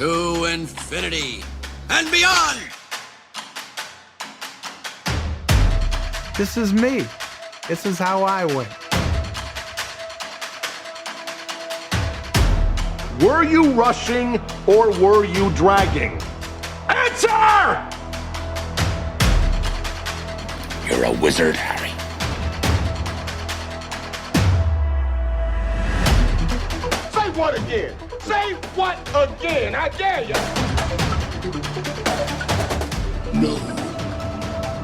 to infinity and beyond. This is me. This is how I win. Were you rushing or were you dragging? Answer! You're a wizard, Harry. Say what again? Say what again? I dare you. No,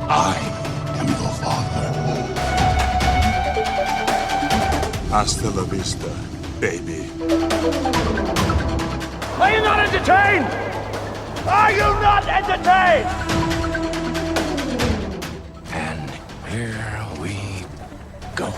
I am your father. Hasta la vista, baby. Are you not entertained? Are you not entertained? And here we go.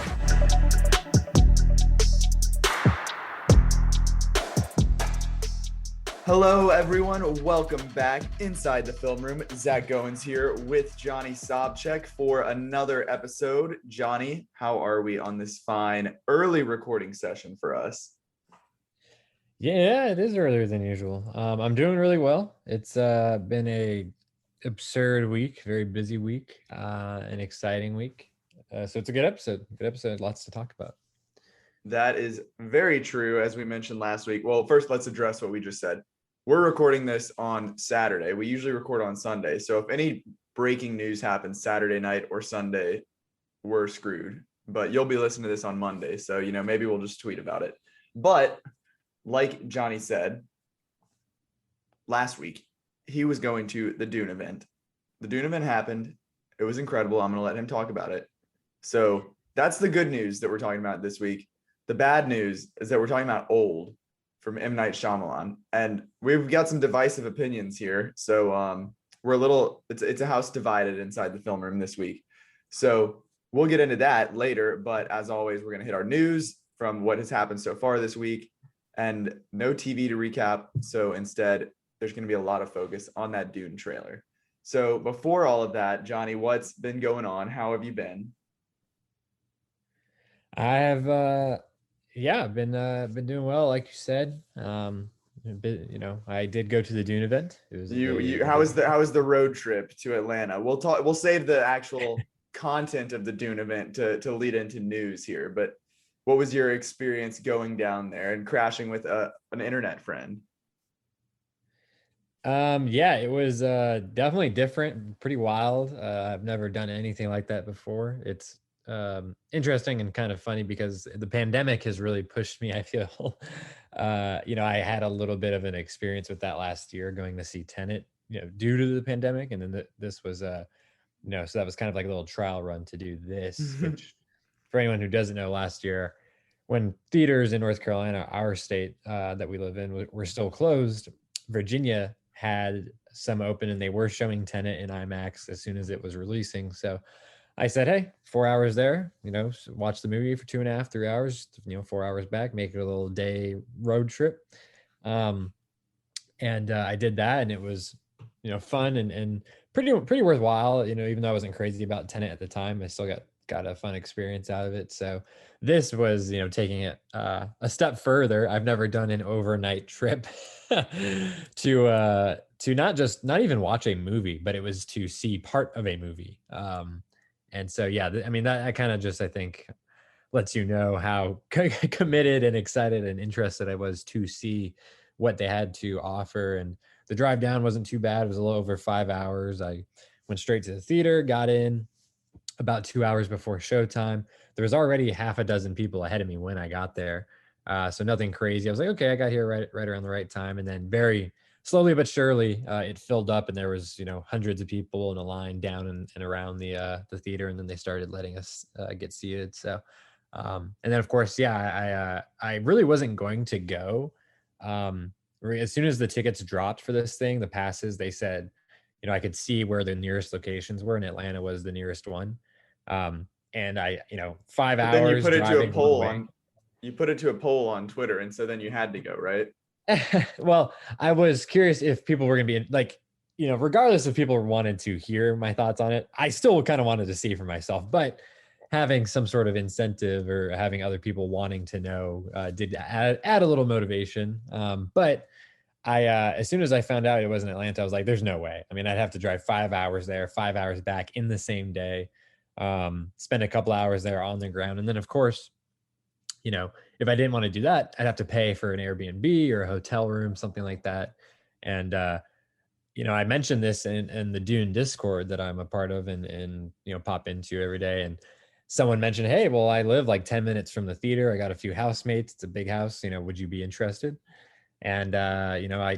Hello, everyone. Welcome back inside the film room. Zach Goins here with Johnny Sobchak for another episode. Johnny, how are we on this fine early recording session for us? Yeah, it is earlier than usual. I'm doing really well. It's been a absurd week, very busy week, an exciting week. So it's a good episode. Good episode. Lots to talk about. That is very true, as we mentioned last week. Well, first, let's address what we just said. We're recording this on Saturday. We usually record on Sunday. So if any breaking news happens Saturday night or Sunday, we're screwed. But you'll be listening to this on Monday. So, maybe we'll just tweet about it. But like Johnny said, last week, he was going to the Dune event. The Dune event happened. It was incredible. I'm going to let him talk about it. So that's the good news that we're talking about this week. The bad news is that we're talking about Old from M. Night Shyamalan. And we've got some divisive opinions here. So we're it's a house divided inside the film room this week. So we'll get into that later. But as always, we're going to hit our news from what has happened so far this week. And no TV to recap. So instead, there's going to be a lot of focus on that Dune trailer. So before all of that, Johnny, what's been going on? How have you been? I have, been doing well, like you said. I did go to the Dune event. It was how was the road trip to Atlanta? We'll save the actual content of the Dune event to lead into news here. But what was your experience going down there and crashing with an internet friend? It was definitely different, pretty wild. I've never done anything like that before. It's interesting and kind of funny because the pandemic has really pushed me, I feel. I had a little bit of an experience with that last year going to see Tenet, due to the pandemic. And then this was, so that was kind of like a little trial run to do this, which for anyone who doesn't know, last year when theaters in North Carolina, our state that we live in, were still closed, Virginia had some open and they were showing Tenet in IMAX as soon as it was releasing. So I said, hey, 4 hours there, watch the movie for 2.5, 3 hours, 4 hours back, make it a little day road trip. And I did that, and it was, fun and pretty worthwhile. Even though I wasn't crazy about Tenet at the time, I still got a fun experience out of it. So this was, taking it a step further. I've never done an overnight trip to not even watch a movie, but it was to see part of a movie. And so, that kind of just, I think, lets you know how committed and excited and interested I was to see what they had to offer. And the drive down wasn't too bad. It was a little over 5 hours. I went straight to the theater, got in about 2 hours before showtime. There was already half a dozen people ahead of me when I got there. So nothing crazy. I was like, okay, I got here right around the right time. And then very slowly but surely, it filled up, and there was, hundreds of people in a line down and around the theater. And then they started letting us get seated. So, and then of course, I really wasn't going to go. As soon as the tickets dropped for this thing, the passes, they said, I could see where the nearest locations were, and Atlanta was the nearest one. And I, 5 hours. Then you put it to a driving poll one way. You put it to a poll on Twitter, and so then you had to go, right? Well, I was curious if people were going to be like, regardless if people wanted to hear my thoughts on it, I still kind of wanted to see for myself. But having some sort of incentive or having other people wanting to know did add a little motivation. But as soon as I found out it wasn't Atlanta, I was like, there's no way. I mean, I'd have to drive 5 hours there, 5 hours back in the same day, spend a couple hours there on the ground. And then of course, if I didn't want to do that, I'd have to pay for an Airbnb or a hotel room, something like that. And, I mentioned this in the Dune Discord that I'm a part of and pop into every day. And someone mentioned, hey, well, I live like 10 minutes from the theater. I got a few housemates. It's a big house. Would you be interested? And,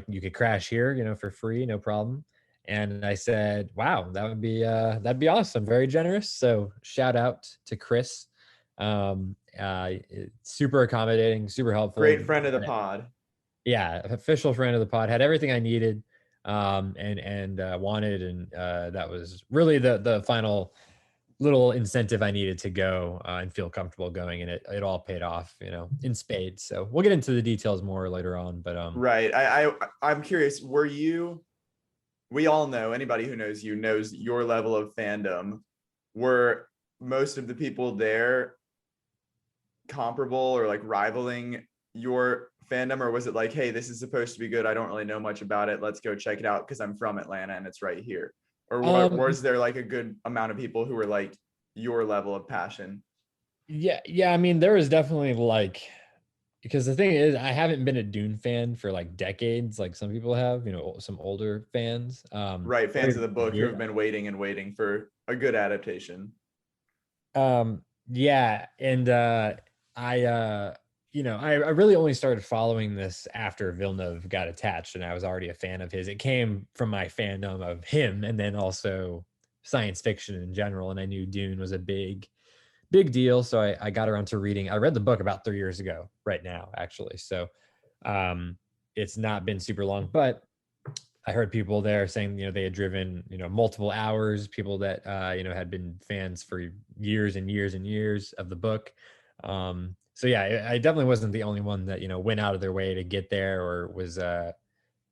you could crash here, for free, no problem. And I said, wow, that'd be awesome. Very generous. So shout out to Chris. Super accommodating, super helpful. Great friend of the pod. Yeah, official friend of the pod. Had everything I needed, and wanted, and that was really the final little incentive I needed to go and feel comfortable going, and it all paid off, in spades. So we'll get into the details more later on, but right. I'm curious. We all know, anybody who knows you knows your level of fandom. Were most of the people there comparable or like rivaling your fandom, or was it like, hey, this is supposed to be good, I don't really know much about it, let's go check it out because I'm from Atlanta and it's right here? Or was there like a good amount of people who were like your level of passion? Yeah, I mean, there was definitely like, because the thing is, I haven't been a Dune fan for like decades, like some people have, some older fans. Right, fans of the book who have been waiting and waiting for a good adaptation. Yeah, and I really only started following this after Villeneuve got attached, and I was already a fan of his. It came from my fandom of him, and then also science fiction in general. And I knew Dune was a big deal, so I got around to reading. I read the book about 3 years ago, right now, actually. So it's not been super long, but I heard people there saying, they had driven, multiple hours, people that, had been fans for years and years and years of the book. So yeah, I definitely wasn't the only one that, went out of their way to get there or was,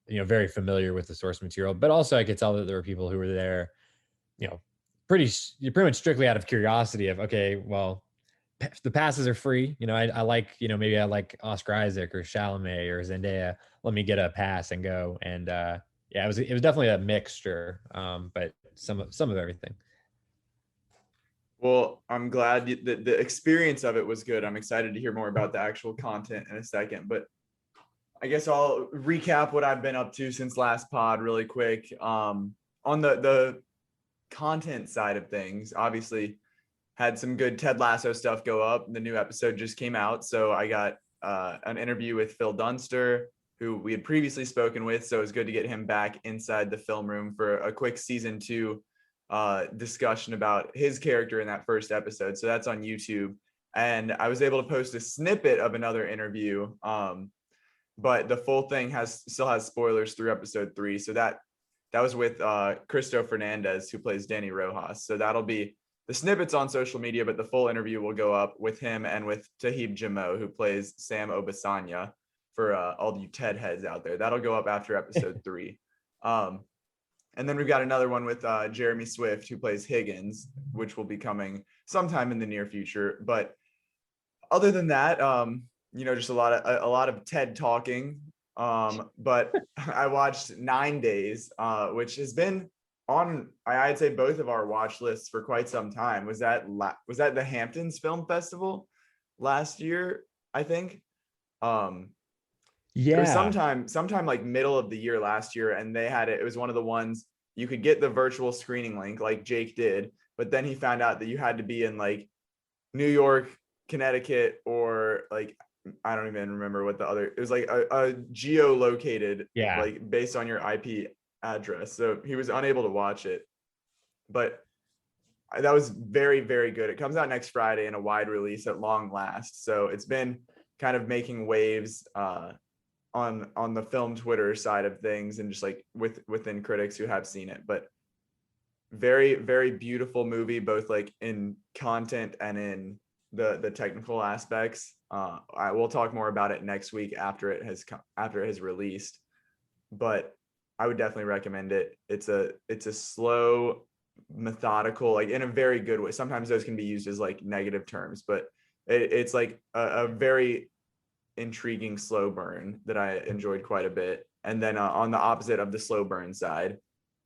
very familiar with the source material. But also I could tell that there were people who were there, pretty much strictly out of curiosity of, okay, well, the passes are free. I like, maybe I like Oscar Isaac or Chalamet or Zendaya. Let me get a pass and go. And, yeah, it was definitely a mixture, but some of everything. Well, I'm glad the experience of it was good. I'm excited to hear more about the actual content in a second, but I guess I'll recap what I've been up to since last pod really quick. On the content side of things, obviously had some good Ted Lasso stuff go up. The new episode just came out, so I got an interview with Phil Dunster, who we had previously spoken with. So it was good to get him back inside the film room for a quick season 2 discussion about his character in that first episode. So that's on YouTube. And I was able to post a snippet of another interview. But the full thing still has spoilers through episode 3. So that was with Cristo Fernandez, who plays Danny Rojas. So that'll be the snippets on social media, but the full interview will go up with him and with Tahib Jamo, who plays Sam Obasanya, for all you Ted heads out there. That'll go up after episode 3. And then we've got another one with Jeremy Swift, who plays Higgins, which will be coming sometime in the near future. But other than that, just a lot of Ted talking. But I watched 9 Days, which has been on, I'd say, both of our watch lists for quite some time. Was that the Hamptons Film Festival last year, I think? Yeah, it was sometime like middle of the year last year, and they had it was one of the ones you could get the virtual screening link like Jake did, but then he found out that you had to be in like New York, Connecticut, or like I don't even remember what the other, it was like a geolocated, like based on your IP address, so he was unable to watch it. But that was very, very good. It comes out next Friday in a wide release at long last, so it's been kind of making waves on the film Twitter side of things, and just like within critics who have seen it. But very, very beautiful movie, both like in content and in the technical aspects. I will talk more about it next week after it has released, but I would definitely recommend it. It's a slow, methodical, like in a very good way. Sometimes those can be used as like negative terms, but it's like a very intriguing slow burn that I enjoyed quite a bit. And then on the opposite of the slow burn side,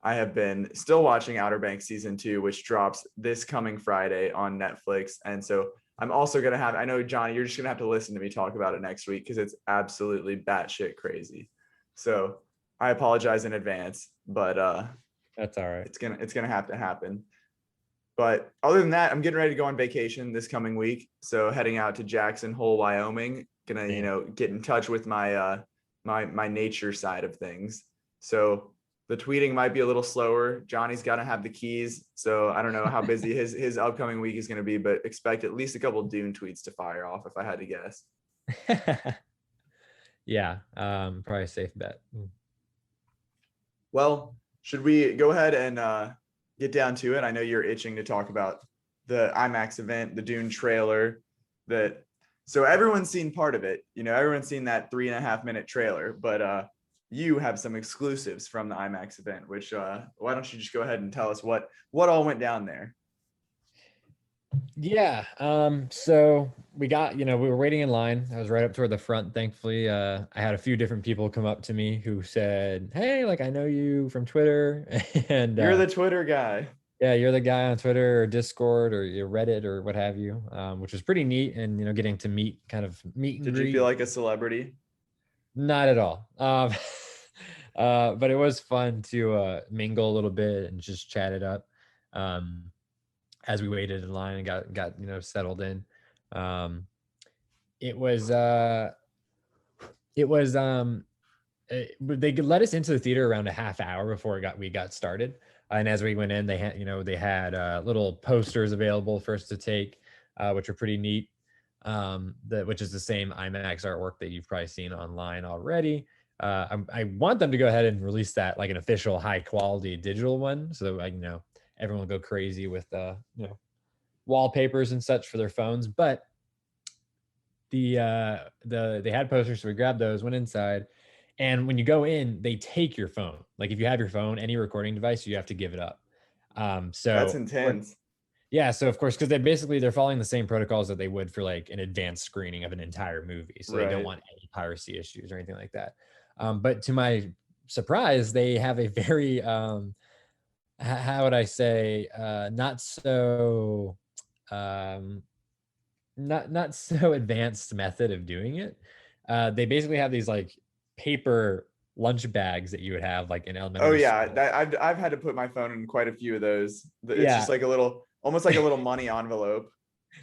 I have been still watching Outer Banks season 2, which drops this coming Friday on Netflix. And so I'm also going to have, I know, Johnny, you're just going to have to listen to me talk about it next week because it's absolutely batshit crazy. So I apologize in advance, but That's all right. it's gonna have to happen. But other than that, I'm getting ready to go on vacation this coming week. So heading out to Jackson Hole, Wyoming, gonna, you know, get in touch with my my nature side of things. So the tweeting might be a little slower. Johnny's got to have the keys. So I don't know how busy his upcoming week is going to be, but expect at least a couple Dune tweets to fire off if I had to guess. Yeah, probably a safe bet. Well, should we go ahead and get down to it? I know you're itching to talk about the IMAX event, the Dune trailer. So everyone's seen part of it. You know, everyone's seen that 3.5-minute trailer, but you have some exclusives from the IMAX event, which why don't you just go ahead and tell us what all went down there? Yeah. So we got, we were waiting in line. I was right up toward the front. Thankfully, I had a few different people come up to me who said, "Hey, like I know you from Twitter." And you're the Twitter guy. Yeah, you're the guy on Twitter or Discord or your Reddit or what have you, which was pretty neat. And, getting to meet and Did greet. you feel like a celebrity? Not at all. But it was fun to mingle a little bit and just chat it up as we waited in line and got settled in. They let us into the theater around a half hour before we got started. And as we went in, they had little posters available for us to take, which are pretty neat. Which is the same IMAX artwork that you've probably seen online already. I want them to go ahead and release that like an official high quality digital one, so that everyone will go crazy with wallpapers and such for their phones. But they had posters, so we grabbed those, went inside, and when you go in, they take your phone. Like if you have your phone, any recording device, you have to give it up. So that's intense. Yeah, so of course, because they're following the same protocols that they would for like an advanced screening of an entire movie. So They don't want any piracy issues or anything like that. But to my surprise, they have a very, how would I say, not so advanced method of doing it. They basically have these like paper lunch bags that you would have like in elementary school. I've had to put my phone in quite a few of those. It's just like almost like a little money envelope,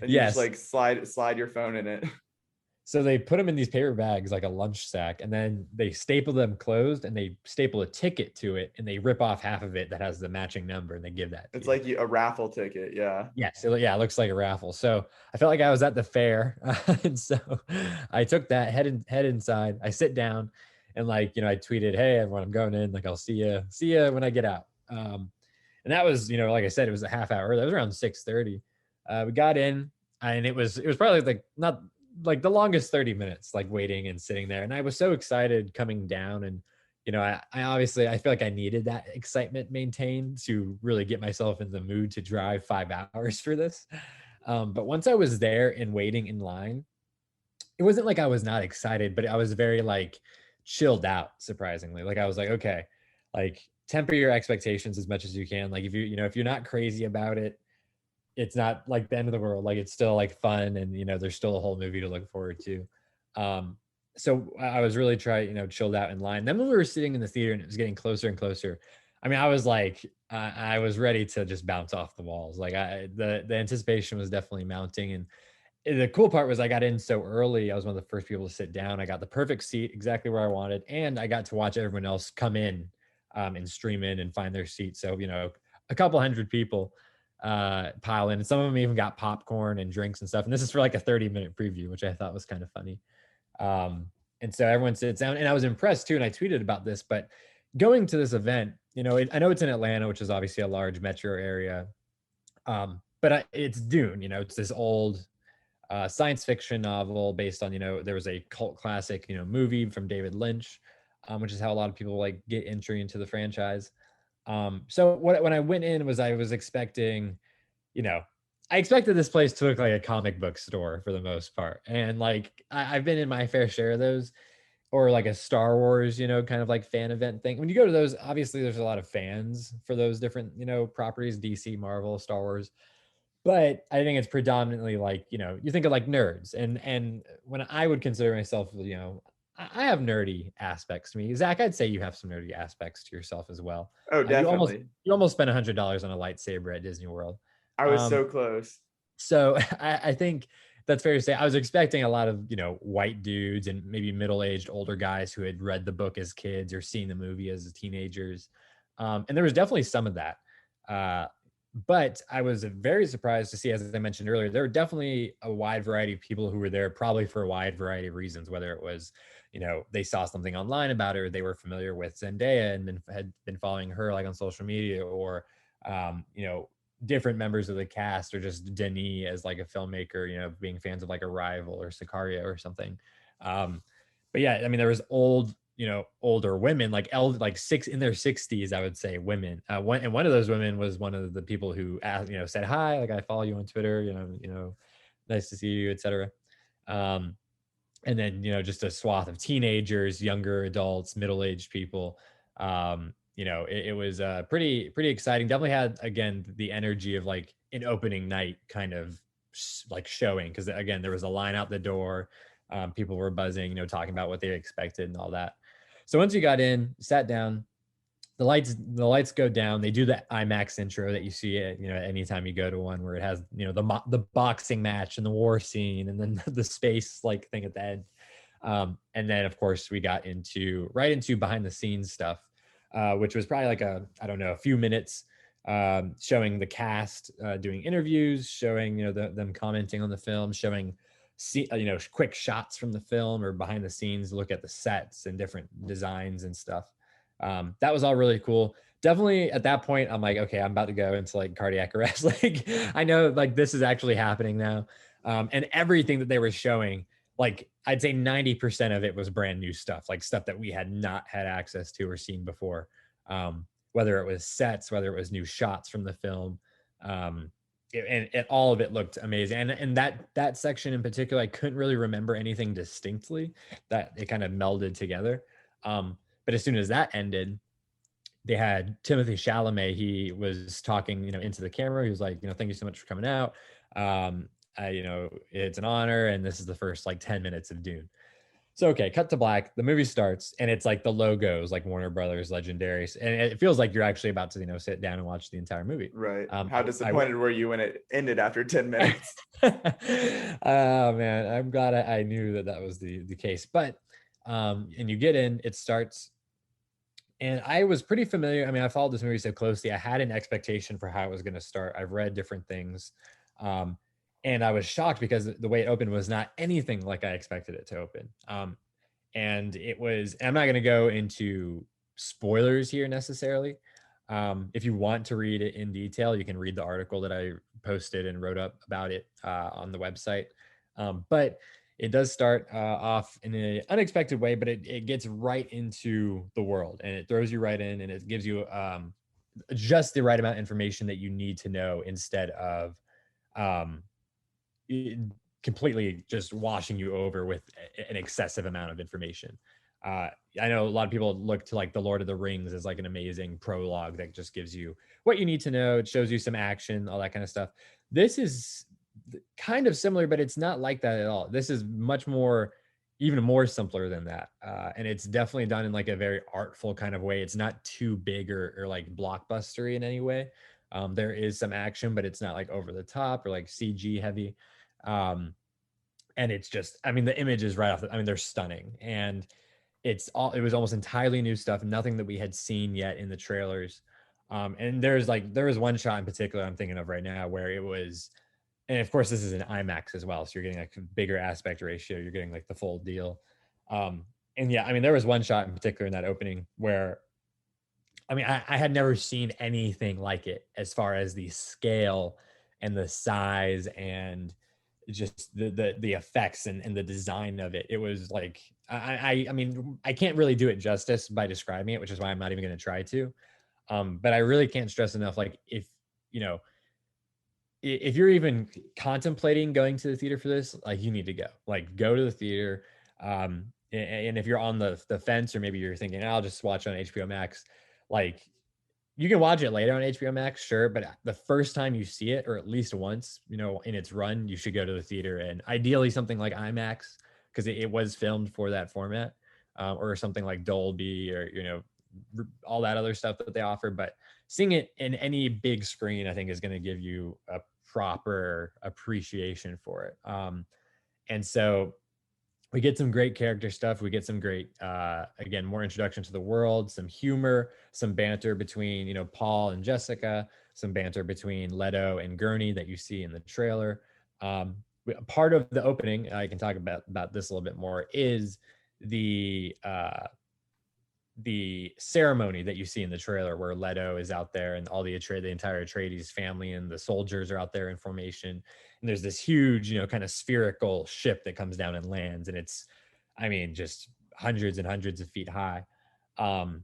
and you just like slide your phone in it. So they put them in these paper bags like a lunch sack, and then they staple them closed, and they staple a ticket to it, and they rip off half of it that has the matching number, and they give that. It's like a raffle ticket, yeah. Yes, it looks like a raffle. So I felt like I was at the fair, and so I took that, head inside. I sit down, and I tweeted, "Hey everyone, I'm going in. Like I'll see you when I get out." And that was, like I said, it was a half hour. That was around 6:30. We got in, and it was probably like not like the longest 30 minutes, like waiting and sitting there. And I was so excited coming down, and I obviously I feel like I needed that excitement maintained to really get myself in the mood to drive 5 hours for this. But once I was there and waiting in line, it wasn't like I was not excited, but I was very like chilled out, surprisingly. Like I was like, okay, like temper your expectations as much as you can. Like if you're not crazy about it, it's not like the end of the world. Like it's still like fun, and there's still a whole movie to look forward to. So I was really chilled out in line. Then when we were sitting in the theater and it was getting closer and closer, I mean, I was like, I was ready to just bounce off the walls. Like the anticipation was definitely mounting. And the cool part was I got in so early. I was one of the first people to sit down. I got the perfect seat, exactly where I wanted. And I got to watch everyone else come in and stream in and find their seat. So, a couple hundred people pile in, and some of them even got popcorn and drinks and stuff. And this is for like a 30-minute preview, which I thought was kind of funny. And so everyone sits down, and I was impressed too. And I tweeted about this, but going to this event, I know it's in Atlanta, which is obviously a large metro area. But it's Dune, it's this old science fiction novel based on, there was a cult classic, movie from David Lynch, which is how a lot of people like get entry into the franchise. So when I went in I was expecting, I expected this place to look like a comic book store for the most part. And like I've been in my fair share of those, or like a Star Wars, kind of like fan event thing. When you go to those, obviously there's a lot of fans for those different, properties, DC, Marvel, Star Wars. But I think it's predominantly like, you think of like nerds. And when I would consider myself, I have nerdy aspects to me. Zach, I'd say you have some nerdy aspects to yourself as well. Oh, You almost definitely. you almost spent $100 on a lightsaber at Disney World. I was Um, so close. so I think that's fair to say. I was expecting a lot of, white dudes and maybe middle-aged older guys who had read the book as kids or seen the movie as teenagers. And there was definitely some of that. Uh, but I was very surprised to see, as I mentioned earlier, there were definitely a wide variety of people who were there, probably for a wide variety of reasons, whether it was, they saw something online about her, or they were familiar with Zendaya and had been following her like on social media, or, different members of the cast, or just Denis as like a filmmaker, being fans of like Arrival or Sicario or something. But yeah, I mean, there was older women, like in their 60s, I would say, women. And one of those women was one of the people who asked, said hi, like, I follow you on Twitter, nice to see you, etc. And then, just a swath of teenagers, younger adults, middle-aged people. It was pretty exciting. Definitely had, again, the energy of like an opening night kind of like showing, because again, there was a line out the door. People were buzzing, talking about what they expected and all that. So once you got in, sat down, the lights go down. They do the IMAX intro that you see it, anytime you go to one, where it has, the boxing match and the war scene, and then the space like thing at the end. And then of course we got right into behind the scenes stuff, which was probably like a few minutes, showing the cast doing interviews, showing, them commenting on the film, showing quick shots from the film or behind the scenes, look at the sets and different designs and stuff. That was all really cool. Definitely at that point, I'm like, okay, I'm about to go into like cardiac arrest. Like, I know like this is actually happening now. And everything that they were showing, like I'd say 90% of it was brand new stuff, like stuff that we had not had access to or seen before. Whether it was sets, whether it was new shots from the film. And all of it looked amazing. And that section in particular, I couldn't really remember anything distinctly. That it kind of melded together. But as soon as that ended, they had Timothée Chalamet. He was talking, into the camera. He was like, thank you so much for coming out. It's an honor. And this is the first like 10 minutes of Dune. So, okay, cut to black. The movie starts and it's like the logos, like Warner Brothers, Legendary. And it feels like you're actually about to, sit down and watch the entire movie. Right. How disappointed were you when it ended after 10 minutes? Oh, man, I'm glad I knew that was the case. But, and you get in, it starts. And I was pretty familiar. I mean, I followed this movie so closely. I had an expectation for how it was going to start. I've read different things. And I was shocked because the way it opened was not anything like I expected it to open. And I'm not going to go into spoilers here necessarily. If you want to read it in detail, you can read the article that I posted and wrote up about it on the website. But it does start off in an unexpected way, but it gets right into the world and it throws you right in, and it gives you just the right amount of information that you need to know, instead of completely just washing you over with an excessive amount of information. I know a lot of people look to like the Lord of the Rings as like an amazing prologue that just gives you what you need to know. It shows you some action, all that kind of stuff. This is kind of similar, but it's not like that at all. This is much more, even more simpler than that. And it's definitely done in like a very artful kind of way. It's not too big or like blockbustery in any way. There is some action, but it's not like over the top or like CG heavy. And it's just, I mean, the images right off, they're stunning. And it was almost entirely new stuff, nothing that we had seen yet in the trailers. And there was one shot in particular I'm thinking of right now where it was, and of course this is an IMAX as well, so you're getting like a bigger aspect ratio, you're getting like the full deal. And yeah, I mean, there was one shot in particular in that opening where, I mean, I had never seen anything like it as far as the scale and the size and just the effects and the design of it. It was like, I mean, I can't really do it justice by describing it, which is why I'm not even going to try to. But I really can't stress enough, like, if, if you're even contemplating going to the theater for this, like you need to go. Like go to the theater. And if you're on the fence, or maybe you're thinking, I'll just watch it on HBO Max, like you can watch it later on HBO Max, sure, but the first time you see it, or at least once, in its run, you should go to the theater, and ideally something like IMAX, because it was filmed for that format, or something like Dolby, or all that other stuff that they offer. But seeing it in any big screen, I think, is going to give you a proper appreciation for it. And so we get some great character stuff. We get some great, again, more introduction to the world, some humor, some banter between, Paul and Jessica, some banter between Leto and Gurney that you see in the trailer. Part of the opening, I can talk about this a little bit more, is the ceremony that you see in the trailer, where Leto is out there and all the entire Atreides family and the soldiers are out there in formation. And there's this huge, kind of spherical ship that comes down and lands. And it's, just hundreds and hundreds of feet high. And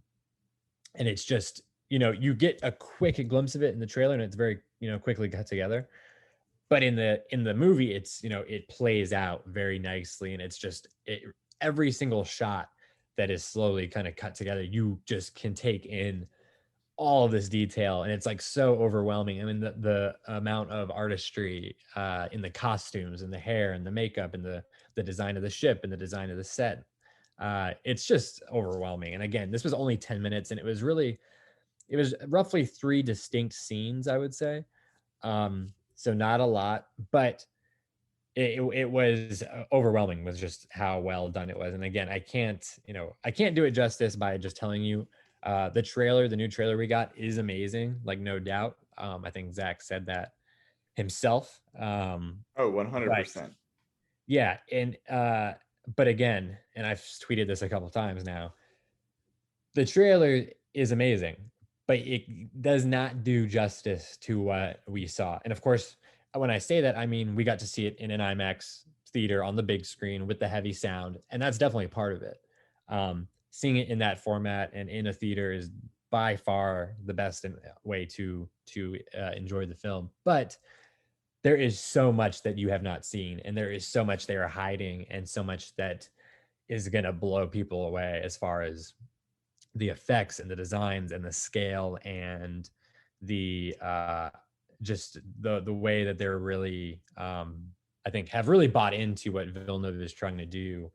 it's just, you get a quick glimpse of it in the trailer, and it's very, quickly cut together. But in the movie, it's, it plays out very nicely. And it's just, every single shot that is slowly kind of cut together, you just can take in all of this detail, and it's like so overwhelming. The amount of artistry in the costumes and the hair and the makeup and the design of the ship and the design of the set, it's just overwhelming. And again, this was only 10 minutes, and it was roughly 3 distinct scenes, I would say. So not a lot, but it was overwhelming with just how well done it was. And again, I can't do it justice by just telling you. The new trailer we got is amazing, like no doubt. I think Zach said that himself. 100%. Yeah, and but again, and I've tweeted this a couple times now, the trailer is amazing, but it does not do justice to what we saw. And of course, when I say that, I mean we got to see it in an IMAX theater on the big screen with the heavy sound, and that's definitely part of it. Seeing it in that format and in a theater is by far the best way to enjoy the film. But there is so much that you have not seen, and there is so much they are hiding, and so much that is going to blow people away as far as the effects and the designs and the scale and the just the way that they're really I think have really bought into what Villeneuve is trying to do.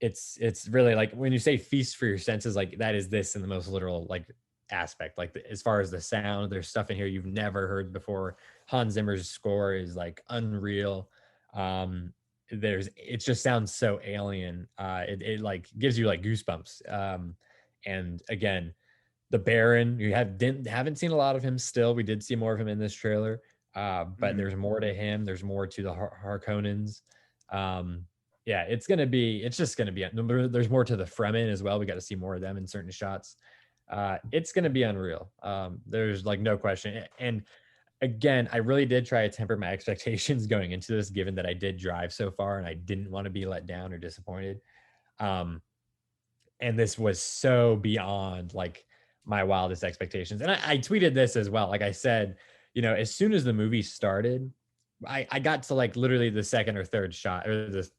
It's really like when you say feast for your senses, like that is this in the most literal like aspect. Like as far as the sound, there's stuff in here you've never heard before. Hans Zimmer's score is like unreal. It just sounds so alien. It like gives you like goosebumps. And again, the Baron, haven't seen a lot of him still. We did see more of him in this trailer, but there's more to him. There's more to the Harkonnens. Yeah, it's just gonna be. There's more to the Fremen as well. We got to see more of them in certain shots. It's gonna be unreal. There's like no question. And again, I really did try to temper my expectations going into this, given that I did drive so far and I didn't want to be let down or disappointed. And this was so beyond like my wildest expectations. And I tweeted this as well. Like I said, as soon as the movie started, I got to like literally the second or third shot, or the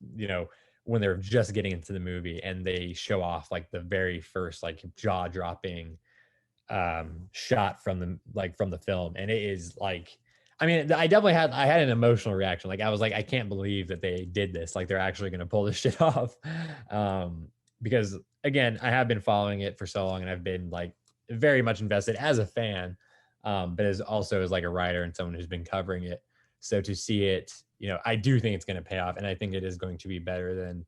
when they're just getting into the movie and they show off like the very first like jaw-dropping shot from the film. And it is like, I definitely had an emotional reaction. Like I was like, I can't believe that they did this. Like they're actually going to pull this shit off. Because again, I have been following it for so long, and I've been like very much invested as a fan, but as like a writer and someone who's been covering it. So to see it, I do think it's going to pay off, and I think it is going to be better than,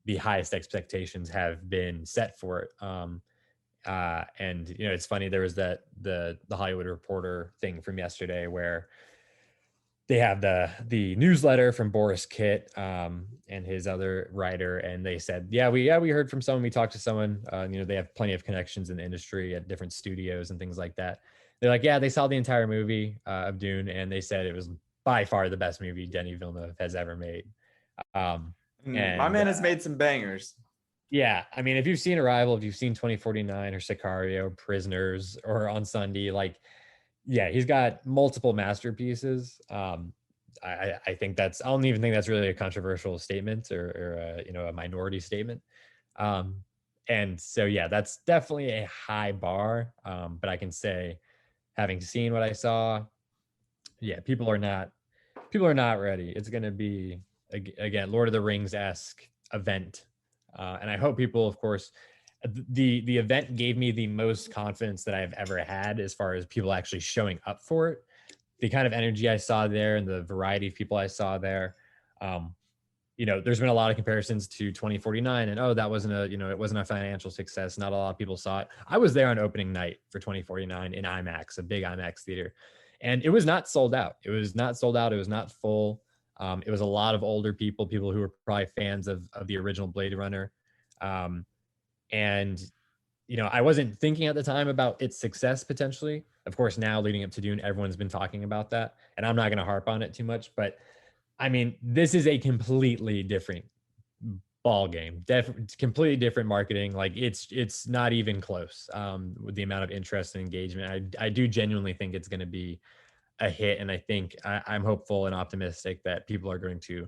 the highest expectations have been set for it. And it's funny, there was the Hollywood Reporter thing from yesterday where they have the newsletter from Boris Kitt and his other writer, and they said, we heard from someone, we talked to someone, they have plenty of connections in the industry at different studios and things like that. They're like, they saw the entire movie of Dune, and they said it was by far the best movie Denis Villeneuve has ever made. And my man has made some bangers. Yeah, if you've seen Arrival, if you've seen 2049 or Sicario, Prisoners, or On Sunday, like Yeah, he's got multiple masterpieces. I think I don't even think that's really a controversial statement or a minority statement. Um, and so yeah, that's definitely a high bar. But I can say, having seen what I saw, yeah, people are not ready. It's going to be again Lord of the Rings esque event, and I hope people, of course, the event gave me the most confidence that I've ever had as far as people actually showing up for it. The kind of energy I saw there and the variety of people I saw there. Um, there's been a lot of comparisons to 2049 and that wasn't it wasn't a financial success. Not a lot of people saw it. I was there on opening night for 2049 in IMAX, a big IMAX theater, and it was not sold out. It was not sold out. It was not full. It was a lot of older people who were probably fans of the original Blade Runner. And I wasn't thinking at the time about its success potentially. Of course, now leading up to Dune, everyone's been talking about that, and I'm not going to harp on it too much, but I mean, this is a completely different ball game. Completely different marketing. Like it's not even close with the amount of interest and engagement. I do genuinely think it's going to be a hit, and I think I'm hopeful and optimistic that people are going to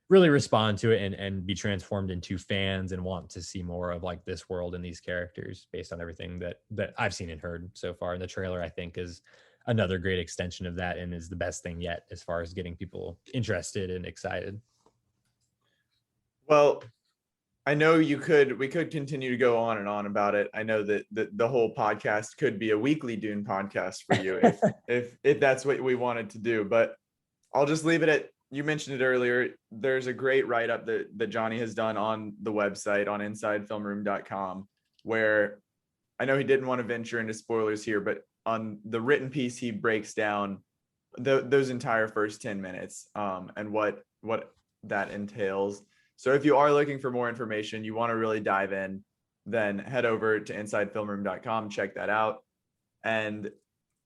really respond to it and be transformed into fans and want to see more of like this world and these characters based on everything that I've seen and heard so far. And the trailer, I think, is another great extension of that and is the best thing yet as far as getting people interested and excited. Well, I know we could continue to go on and on about it. I know that the whole podcast could be a weekly Dune podcast for you if that's what we wanted to do, but I'll just leave it at, you mentioned it earlier. There's a great write-up that Johnny has done on the website on insidefilmroom.com, where I know he didn't want to venture into spoilers here, but on the written piece, he breaks down those entire first 10 minutes and what that entails. So if you are looking for more information, you want to really dive in, then head over to insidefilmroom.com, check that out. And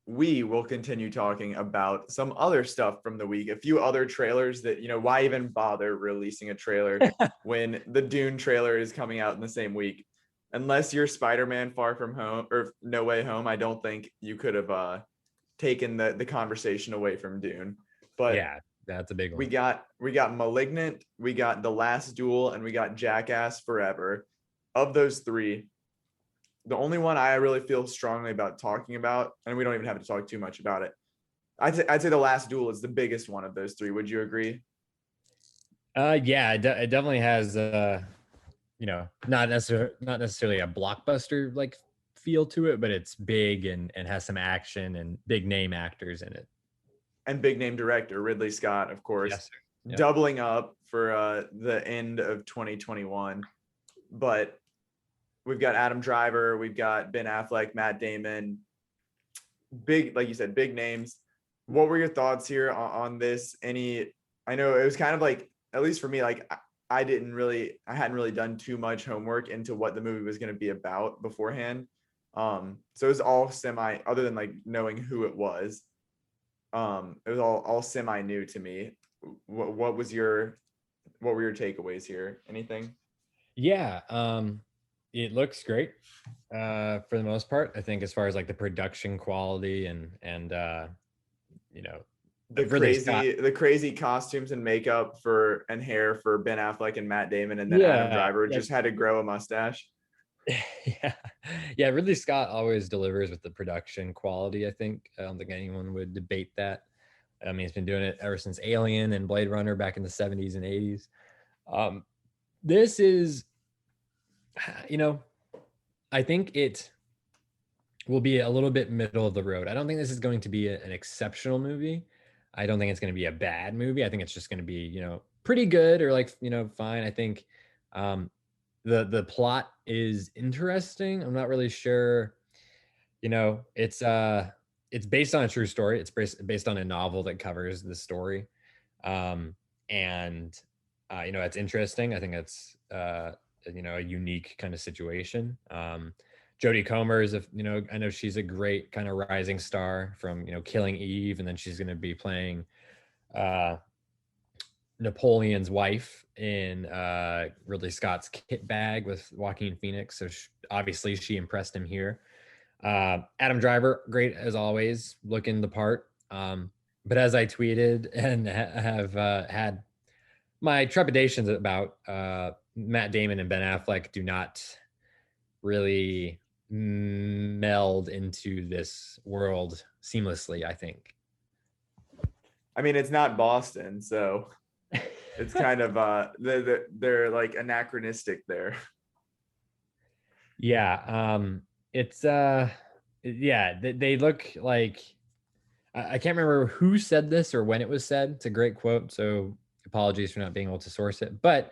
we will continue talking about some other stuff from the week, a few other trailers that, why even bother releasing a trailer when the Dune trailer is coming out in the same week? Unless you're Spider-Man Far From Home or No Way Home, I don't think you could have taken the conversation away from Dune. But yeah, that's a big one. We got Malignant, we got The Last Duel, and we got Jackass Forever. Of those three, the only one I really feel strongly about talking about, and we don't even have to talk too much about it, I'd say The Last Duel is the biggest one of those three. Would you agree? Yeah, it definitely has not necessarily a blockbuster like feel to it, but it's big and has some action and big name actors in it. And big name director Ridley Scott, of course. Yes, sir. Yep. Doubling up for the end of 2021. But we've got Adam Driver, we've got Ben Affleck, Matt Damon, big, like you said, big names. What were your thoughts here on this? I know it was kind of like, at least for me, like I hadn't really done too much homework into what the movie was going to be about beforehand. So it was all semi, other than like knowing who it was. It was all semi new to me. What were your takeaways here? Anything? Yeah, it looks great for the most part. I think as far as like the production quality and the crazy costumes and makeup and hair for Ben Affleck and Matt Damon, and then Adam Driver just had to grow a mustache. Yeah, Ridley Scott always delivers with the production quality. I think I don't think anyone would debate that. I mean, he's been doing it ever since Alien and Blade Runner back in the 70s and 80s. This is, I think it will be a little bit middle of the road. I don't think this is going to be an exceptional movie. I don't think it's going to be a bad movie. I think it's just going to be, pretty good or like, fine. I think the plot is interesting. I'm not really sure. It's based on a true story. It's based on a novel that covers the story. It's interesting. I think it's a unique kind of situation. Jodie Comer is I know she's a great kind of rising star from, Killing Eve, and then she's going to be playing Napoleon's wife in Ridley Scott's Kit Bag with Joaquin Phoenix. So obviously she impressed him here. Adam Driver, great as always, looking the part. But as I tweeted and have had my trepidations about Matt Damon and Ben Affleck do not really meld into this world seamlessly, I think. I mean, it's not Boston, so it's kind of they're like anachronistic there. Yeah, it's yeah, they look like I can't remember who said this or when it was said. It's a great quote, so apologies for not being able to source it, but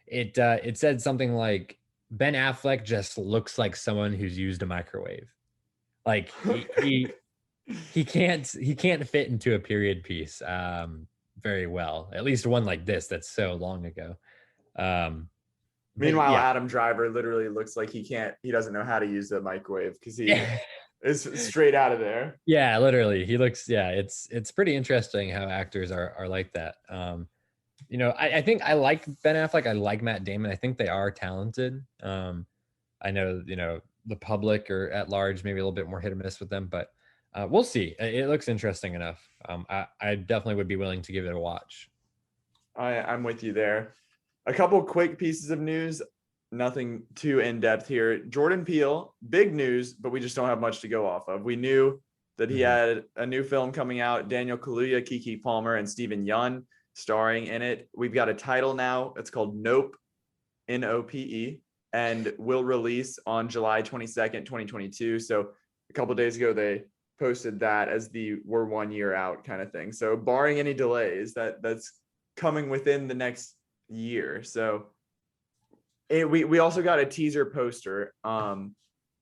it said something like Ben Affleck just looks like someone who's used a microwave. Like he can't fit into a period piece very well. At least one like this that's so long ago. Meanwhile, Yeah. Adam Driver literally looks like he doesn't know how to use the microwave because he is straight out of there. Yeah, literally. He looks, yeah, it's pretty interesting how actors are like that. I think I like Ben Affleck. I like Matt Damon. I think they are talented. I know, the public or at large, maybe a little bit more hit or miss with them, but we'll see. It looks interesting enough. I definitely would be willing to give it a watch. I'm with you there. A couple quick pieces of news, nothing too in-depth here. Jordan Peele, big news, but we just don't have much to go off of. We knew that he had a new film coming out, Daniel Kaluuya, Keke Palmer, and Stephen Yeun starring in it. We've got a title now. It's called Nope, N-O-P-E, and will release on July 22nd, 2022. So a couple of days ago, they posted that as we're 1 year out kind of thing. So barring any delays, that's coming within the next year. So we also got a teaser poster in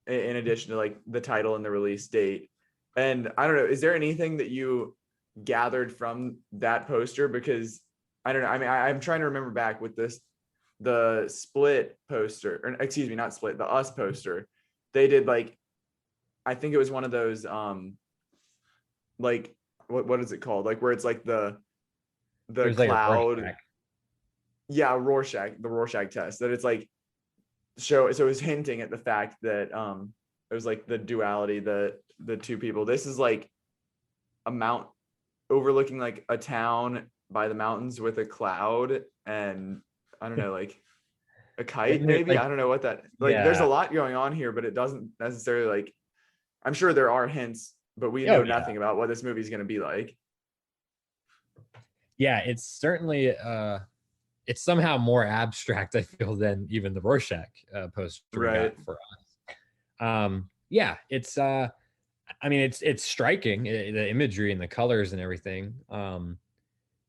addition to like the title and the release date. And I don't know, is there anything that you gathered from that poster? Because I don't know, I mean, I'm trying to remember back with the Split poster, or excuse me, not Split, the Us poster. They did like, I think it was one of those like what is it called, like where it's like the cloud, Like yeah, the Rorschach test, that it's like so it was hinting at the fact that it was like the duality, the two people. This is like a mount overlooking like a town by the mountains with a cloud, and I don't know, like a kite maybe, like, I don't know what that, like, yeah. There's a lot going on here, but it doesn't necessarily, like, I'm sure there are hints, but we know nothing about what this movie is going to be like. Yeah, it's certainly it's somehow more abstract, I feel, than even the Rorschach poster we got for us. Yeah, it's I mean, it's striking, the imagery and the colors and everything.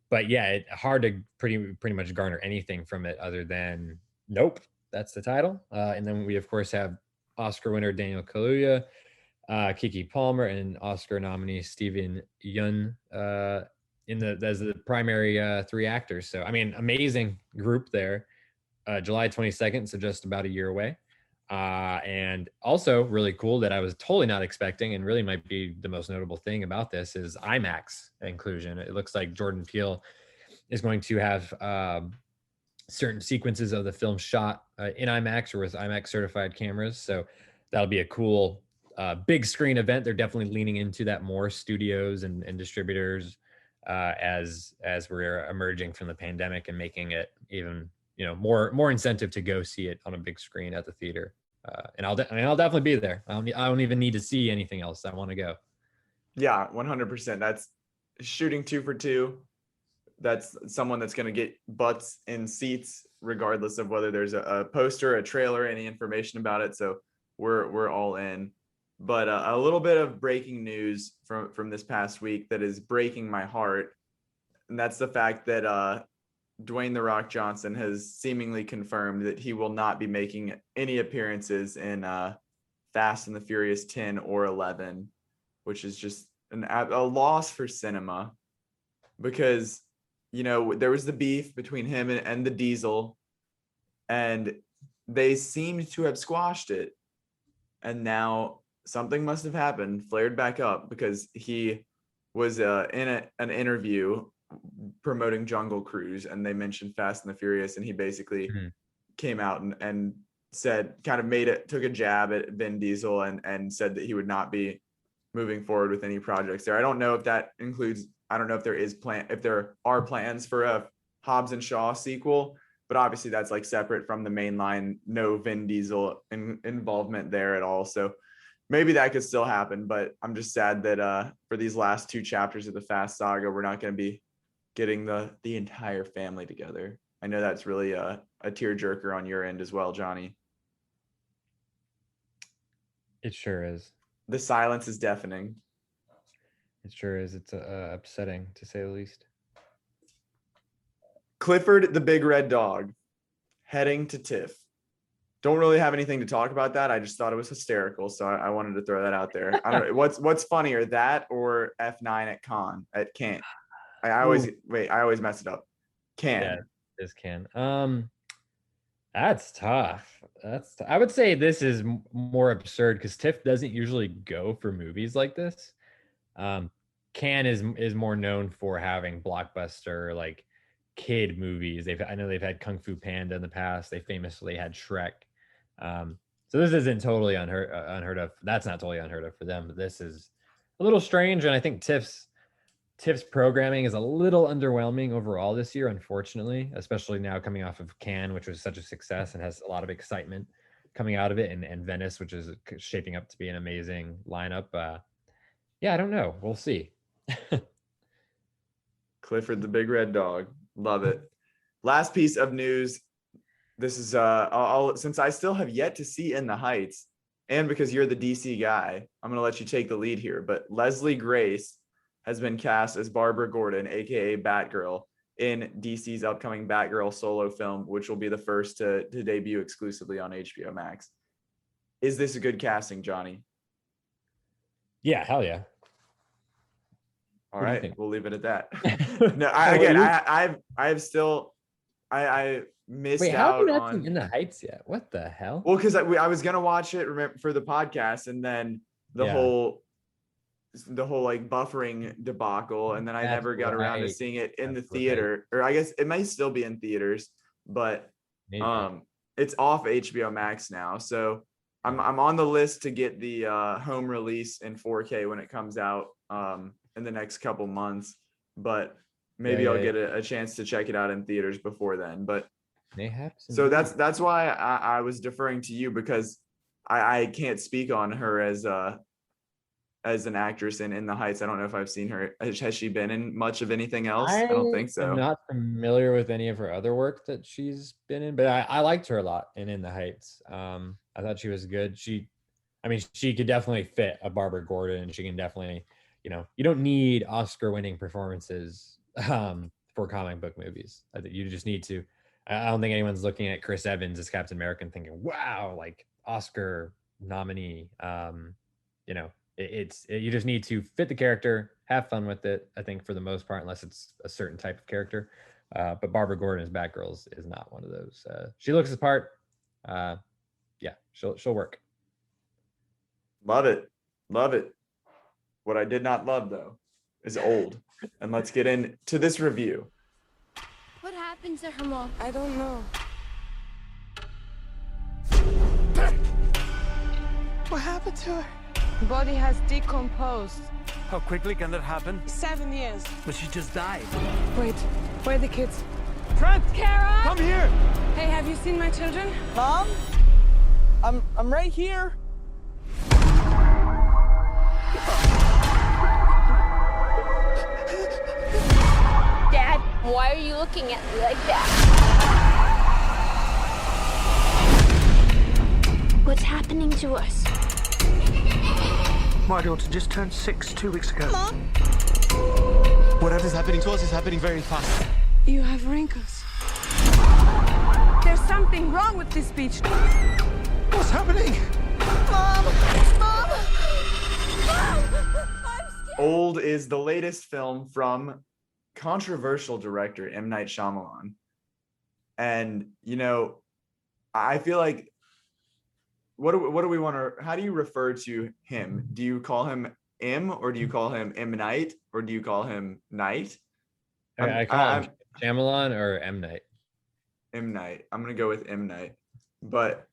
But yeah, hard to pretty much garner anything from it other than Nope. That's the title. And then we of course have Oscar winner Daniel Kaluuya, Keke Palmer, and Oscar nominee Stephen Yeun as the primary three actors. So I mean, amazing group there. July 22nd, so just about a year away. And also really cool that I was totally not expecting, and really might be the most notable thing about this, is IMAX inclusion. It looks like Jordan Peele is going to have certain sequences of the film shot in IMAX or with IMAX certified cameras. So that'll be a cool big screen event. They're definitely leaning into that more, studios and distributors, as we're emerging from the pandemic, and making it even more incentive to go see it on a big screen at the theater. And I'll definitely be there. I don't even need to see anything else. I want to go. Yeah, 100%. That's shooting 2 for 2. That's someone that's going to get butts in seats, regardless of whether there's a poster, a trailer, any information about it. So we're all in. But a little bit of breaking news from this past week that is breaking my heart, and that's the fact that Dwayne "The Rock" Johnson has seemingly confirmed that he will not be making any appearances in Fast and the Furious 10 or 11, which is just a loss for cinema, because there was the beef between him and the Diesel, and they seemed to have squashed it, and now something must have happened, flared back up, because he was in an interview promoting Jungle Cruise, and they mentioned Fast and the Furious, and he basically came out and took a jab at Vin Diesel and said that he would not be moving forward with any projects there. I don't know if there are plans for a Hobbs and Shaw sequel, but obviously that's like separate from the main line, no Vin Diesel involvement there at all. So maybe that could still happen, but I'm just sad that for these last 2 chapters of the Fast Saga, we're not going to be getting the entire family together. I know that's really a tearjerker on your end as well, Johnny. It sure is. The silence is deafening. It sure is. It's upsetting, to say the least. Clifford the Big Red Dog heading to TIFF. Don't really have anything to talk about that. I just thought it was hysterical, so I wanted to throw that out there. I don't know what's funnier, that or F9 at Cannes. I always mess it up. Cannes. Yeah, this can. That's tough. I would say this is more absurd because TIFF doesn't usually go for movies like this. Cannes is more known for having blockbuster like kid movies. I know they've had Kung Fu Panda in the past. They famously had Shrek. So this isn't totally unheard of. That's not totally unheard of for them. But this is a little strange, and I think TIFF's programming is a little underwhelming overall this year, unfortunately, especially now coming off of Cannes, which was such a success and has a lot of excitement coming out of it, and Venice, which is shaping up to be an amazing lineup. Yeah, I don't know. We'll see. Clifford the Big Red Dog. Love it. Last piece of news. This is since I still have yet to see In the Heights, and because you're the DC guy, I'm going to let you take the lead here. But Leslie Grace has been cast as Barbara Gordon, aka Batgirl, in DC's upcoming Batgirl solo film, which will be the first to debut exclusively on HBO Max. Is this a good casting, Johnny? Yeah, hell yeah. All right, we'll leave it at that. No, I missed Wait, out how have you not on seen In the Heights yet? What the hell? Well, because I was gonna watch it for the podcast, and then the whole like buffering debacle, and then I never got around to seeing it in the theater, or I guess it might still be in theaters, but it's off HBO Max now, so I'm on the list to get the home release in 4K when it comes out in the next couple months, but maybe I'll get a chance to check it out in theaters before then. But so that's why I was deferring to you, because I can't speak on her as an actress in the Heights. I don't know if I've seen her. Has she been in much of anything else? I don't think so. I'm not familiar with any of her other work that she's been in, but I liked her a lot in The Heights. I thought she was good. She could definitely fit a Barbara Gordon, and she can definitely, you don't need Oscar-winning performances for comic book movies. I think you just need to. I don't think anyone's looking at Chris Evans as Captain America and thinking, "Wow, like Oscar nominee." You just need to fit the character, have fun with it. I think for the most part, unless it's a certain type of character. But Barbara Gordon as Batgirl is not one of those. She looks the part. She'll work. Love it. What I did not love though is old. And let's get into this review. What happened to her, Mom? I don't know. What happened to her? Body has decomposed. How quickly can that happen? 7 years. But she just died. Wait, where are the kids? Trent! Kara! Come here! Hey, have you seen my children? Mom? I'm right here. Dad, why are you looking at me like that? What's happening to us? My daughter just turned 6 2 weeks ago. Mom? Whatever's happening to us is happening very fast. You have wrinkles. There's something wrong with this beach. What's happening? Mom! Mom! Mom! I'm scared. Old is the latest film from controversial director M. Night Shyamalan. And, I feel like, what do we want to, how do you refer to him? Do you call him M, or do you call him M. Night, or do you call him Night? I call him Shyamalan or M. Night. M. Night. I'm going to go with M. Night. But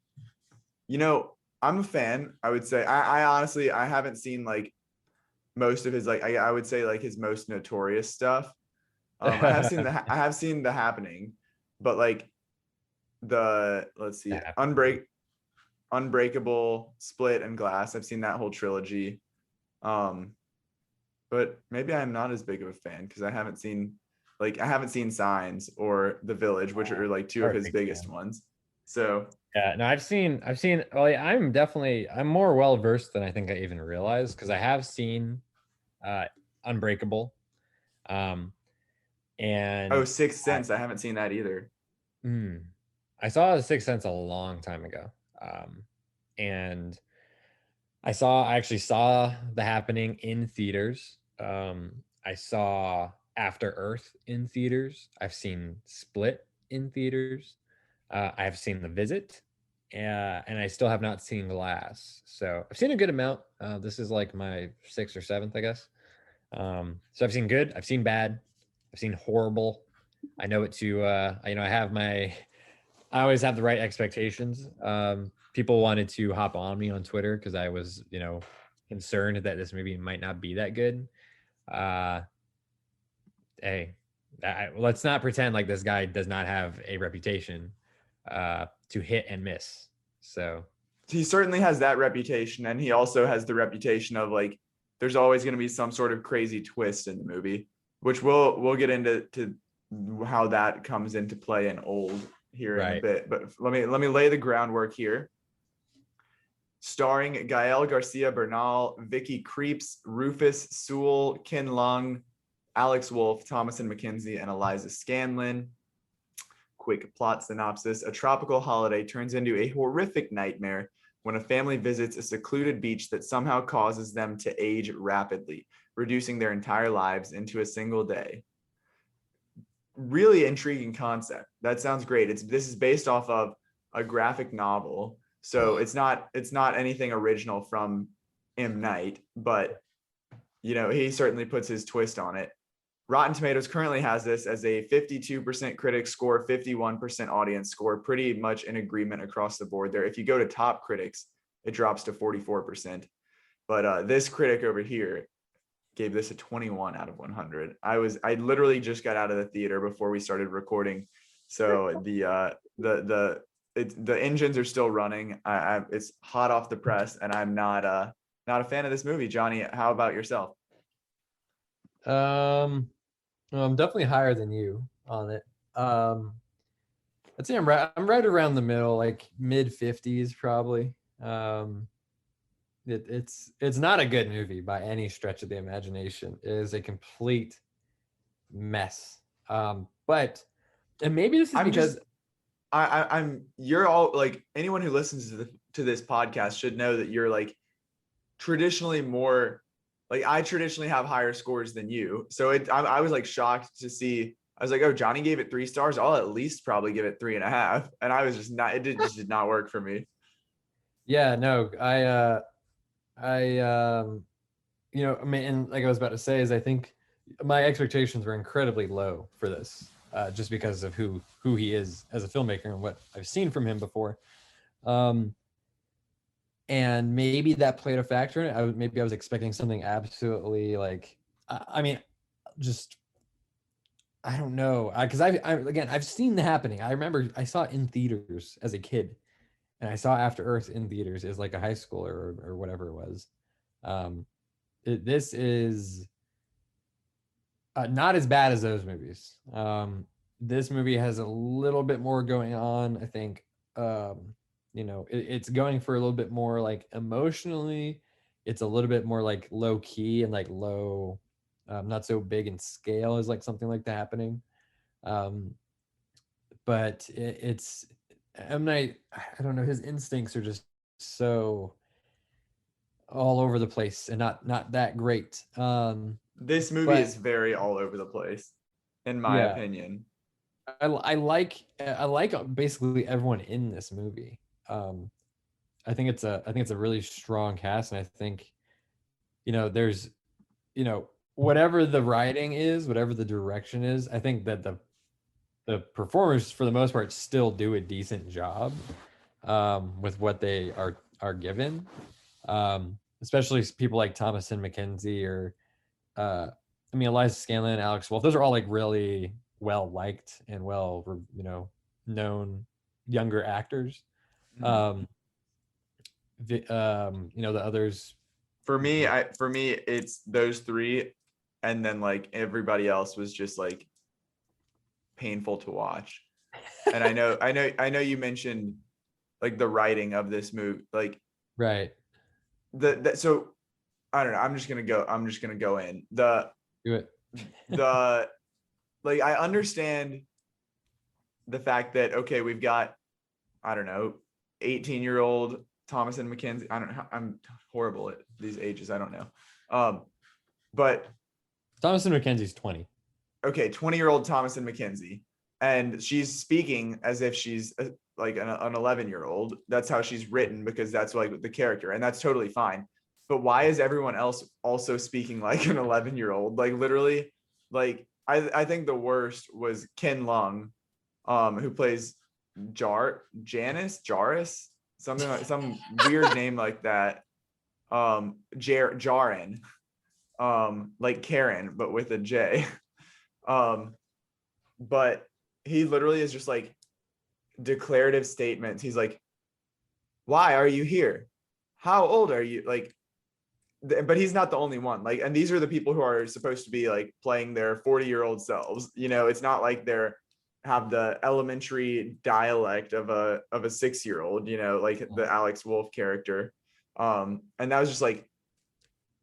You know, I'm a fan. I would say I honestly I haven't seen like most of his like I would say like his most notorious stuff. I have seen The Happening, but like the let's see, Yeah. Unbreakable, Split, and Glass. I've seen that whole trilogy. Um, but maybe I'm not as big of a fan because I haven't seen Signs or The Village, which are like two Or of a his big biggest fan. ones. So Yeah, no, I've seen, well, yeah, I'm more well versed than I think I even realized because I have seen uh Unbreakable. Um oh, and Sixth I Sense, I haven't seen that either. mm, I saw The Sixth Sense a long time ago. Um and I actually saw The Happening in theaters. I saw After Earth in theaters. I've seen Split in theaters. I've seen The Visit, and I still have not seen Glass. So I've seen a good amount. This is like my sixth or seventh, I guess. So I've seen good. I've seen bad. I've seen horrible. I know it to. I have my. I always have the right expectations. People wanted to hop on me on Twitter because I was, concerned that this movie might not be that good. Uh, hey, let's not pretend like this guy does not have a reputation to hit and miss. So He certainly has that reputation, and he also has the reputation of like there's always going to be some sort of crazy twist in the movie, which we'll get into how that comes into play in Old here in a right. bit. But let me lay the groundwork here. Starring Gael Garcia Bernal, Vicky Creeps, Rufus Sewell, Ken Lung, Alex Wolff, Thomason McKenzie, and Eliza Scanlon. Quick plot synopsis. A tropical holiday turns into a horrific nightmare when a family visits a secluded beach that somehow causes them to age rapidly, reducing their entire lives into a single day. Really intriguing concept. That sounds great. This is based off of a graphic novel, so it's not anything original from M. Night, but he certainly puts his twist on it. Rotten Tomatoes currently has this as a 52% critic score, 51% audience score, pretty much in agreement across the board there. If you go to top critics, it drops to 44%. But this critic over here gave this a 21 out of 100. I literally just got out of the theater before we started recording, so the engines are still running. It's hot off the press, and I'm not a fan of this movie. Johnny, how about yourself? Well, I'm definitely higher than you on it. I'd say I'm right around the middle, like mid 50s probably. It's not a good movie by any stretch of the imagination. It is a complete mess. But and maybe this is because I'm you're all like anyone who listens to this podcast should know that you're like traditionally more like I traditionally have higher scores than you. So I was like shocked to see. I was like, oh, Johnny gave it 3 stars. I'll at least probably give it 3.5. And I was just not. Just did not work for me. yeah, no, I mean, and like I was about to say, is I think my expectations were incredibly low for this, just because of who he is as a filmmaker and what I've seen from him before. And maybe that played a factor in it. Maybe I was expecting something absolutely like, I mean, just I don't know, because I've seen The Happening. I remember I saw it in theaters as a kid, and I saw After Earth in theaters as like a high schooler or whatever it was. This is not as bad as those movies. This movie has a little bit more going on. I think, it's going for a little bit more like emotionally. It's a little bit more like low key and like low, not so big in scale as like something like The Happening. But it's M. Night, I don't know, his instincts are just so all over the place and not that great. This movie is very all over the place, in my opinion. I like basically everyone in this movie. I think it's a really strong cast, and I think there's whatever the writing is, whatever the direction is, I think that the performers for the most part still do a decent job. with what they are given. Especially people like Thomason McKenzie or Eliza Scanlon, Alex Wolff. Those are all like really well liked and well, known younger actors. Mhm. The others. For me, it's those three, and then like everybody else was just like painful to watch. And I know you mentioned like the writing of this movie, like Right. so I don't know. I'm just gonna go in Do it. the like I understand the fact that okay, we've got I don't know 18-year-old Thomas and Mackenzie. I don't know. I'm horrible at these ages. I don't know. But Thomason McKenzie's 20. Okay, 20-year-old Thomas and Mackenzie, and she's speaking as if she's like an 11-year-old. That's how she's written because that's like the character, and that's totally fine. But why is everyone else also speaking like an 11-year-old? Like literally, like I think the worst was Ken Lung, who plays Jaris, something like some weird name like that. Jaren, like Karen, but with a J. But he literally is just like declarative statements. He's like, why are you here? How old are you? Like, but he's not the only one. Like, and these are the people who are supposed to be like playing their 40-year-old selves. It's not like they're have the elementary dialect of a 6-year-old, like the Alex Wolff character. And that was just like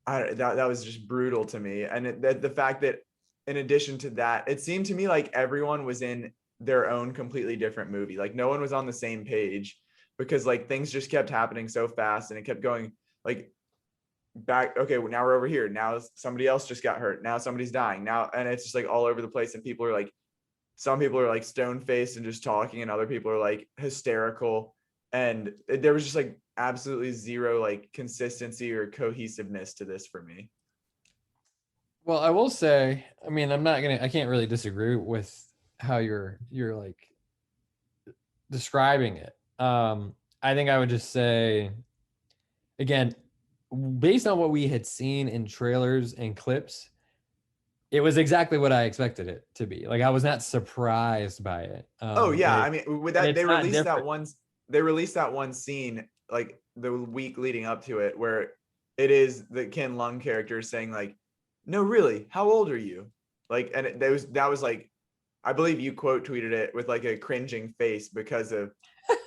that was just brutal to me. And the fact that in addition to that, it seemed to me like everyone was in their own completely different movie. Like no one was on the same page because like things just kept happening so fast and it kept going like back. Okay, well, now we're over here. Now somebody else just got hurt. Now somebody's dying now. And it's just like all over the place. And people are like, some people are like stone faced and just talking and other people are like hysterical. And there was just like absolutely zero like consistency or cohesiveness to this for me. Well, I will say, I can't really disagree with how you're like describing it. I think I would just say, again, based on what we had seen in trailers and clips, it was exactly what I expected it to be. Like I was not surprised by it. Oh yeah, with that they released that one scene like the week leading up to it where it is the Ken Lung character saying like, no, really, how old are you? Like, and that was like, I believe you quote tweeted it with like a cringing face because of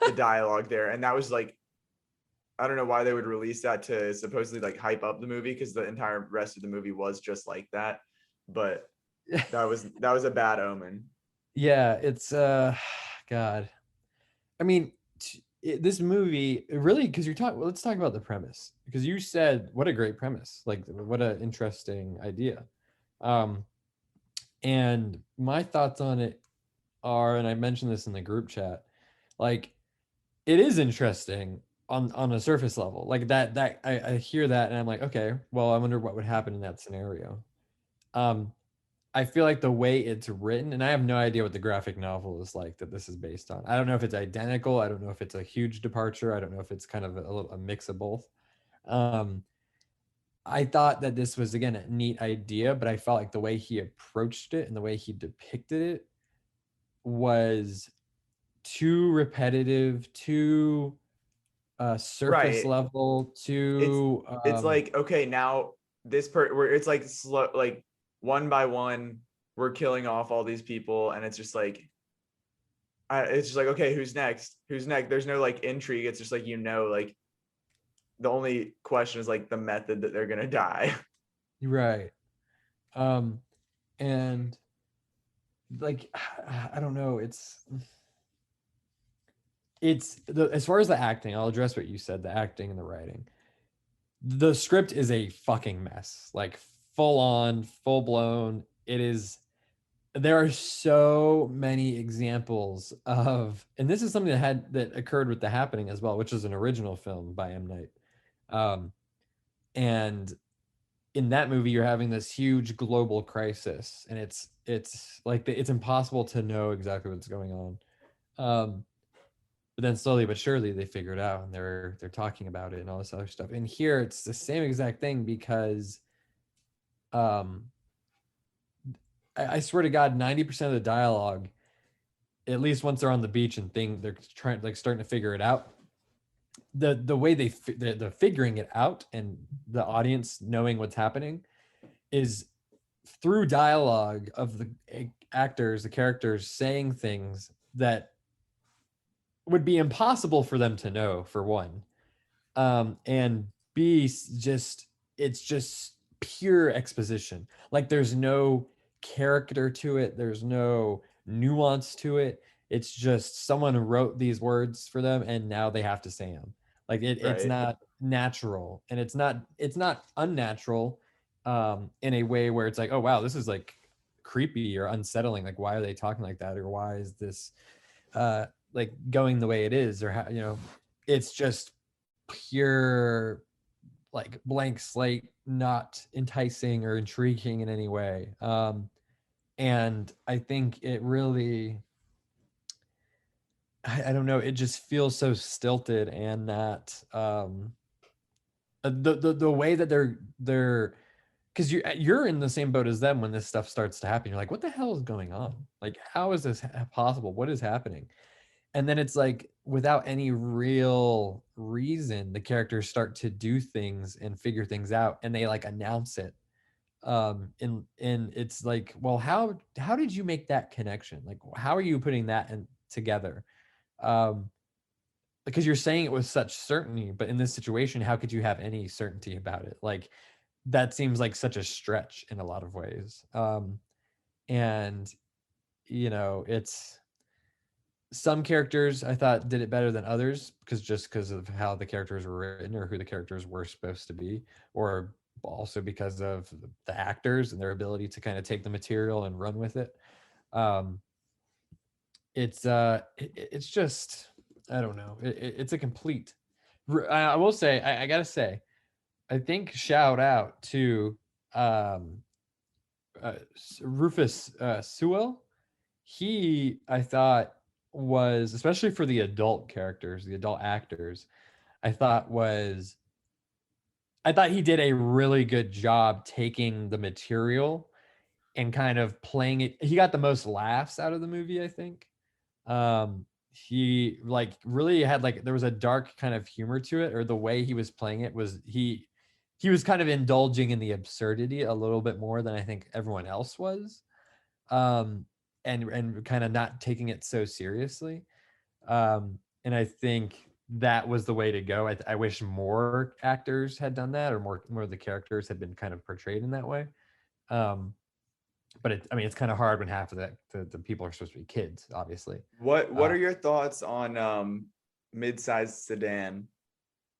the dialogue there. And that was like, I don't know why they would release that to supposedly like hype up the movie because the entire rest of the movie was just like that. But that was a bad omen. Yeah, it's God. This movie really, because let's talk about the premise, because you said what a great premise, like what an interesting idea. And my thoughts on it are, and I mentioned this in the group chat, like it is interesting on a surface level, like that I hear that and I'm like, okay, well, I wonder what would happen in that scenario. I feel like the way it's written, and I have no idea what the graphic novel is like that this is based on. I don't know if it's identical. I don't know if it's a huge departure. I don't know if it's kind of a mix of both. I thought that this was, again, a neat idea, but I felt like the way he approached it and the way he depicted it was too repetitive, too surface level, too. It's like, okay, now where it's like slow, like one by one, we're killing off all these people, and it's just like, okay, who's next? Who's next? There's no like intrigue. It's just like like the only question is like the method that they're gonna die. Right. And like I don't know. As far as the acting, I'll address what you said, the acting and the writing. The script is a fucking mess, like full on, full blown. There are so many examples of, and this is something that occurred with The Happening as well, which is an original film by M. Night. And in that movie, you're having this huge global crisis, and it's like it's impossible to know exactly what's going on. but then slowly but surely they figure it out and they're talking about it and all this other stuff. And here it's the same exact thing because um I swear to God, 90% of the dialogue, at least once they're on the beach and they're trying like starting to figure it out. The way they're figuring it out and the audience knowing what's happening is through dialogue of the actors, the characters saying things that would be impossible for them to know, for one. And B, it's just pure exposition. Like there's no character to it, there's no nuance to it. It's just someone wrote these words for them and now they have to say them. Like it's Right. not natural, and it's not unnatural in a way where it's like, oh wow, this is like creepy or unsettling. Like why are they talking like that, or why is this like going the way it is, or how, it's just pure like blank slate, not enticing or intriguing in any way. And I think it really, I don't know, it just feels so stilted, and that the way that they're because you're in the same boat as them when this stuff starts to happen. You're like, what the hell is going on? Like, how is this possible? What is happening? And then it's like, without any real reason, the characters start to do things and figure things out, and they like announce it. And it's like, well, how did you make that connection? Like, how are you putting that together? Because you're saying it with such certainty, but in this situation, how could you have any certainty about it? Like, that seems like such a stretch in a lot of ways. And it's, some characters I thought did it better than others because of how the characters were written or who the characters were supposed to be, or also because of the actors and their ability to kind of take the material and run with it. It's just, I don't know. It's a complete. I will say, I gotta say, I think shout out to Rufus Sewell. He, I thought, was, especially for the adult characters, the adult actors, I thought he did a really good job taking the material and kind of playing it. He got the most laughs out of the movie, I think. He like really had, like, there was a dark kind of humor to it, or the way he was playing it was he was kind of indulging in the absurdity a little bit more than I think everyone else was. And kind of not taking it so seriously. And I think that was the way to go. I wish more actors had done that, or more of the characters had been kind of portrayed in that way. But it's kind of hard when half of the people are supposed to be kids, obviously. What are your thoughts on mid-sized sedan?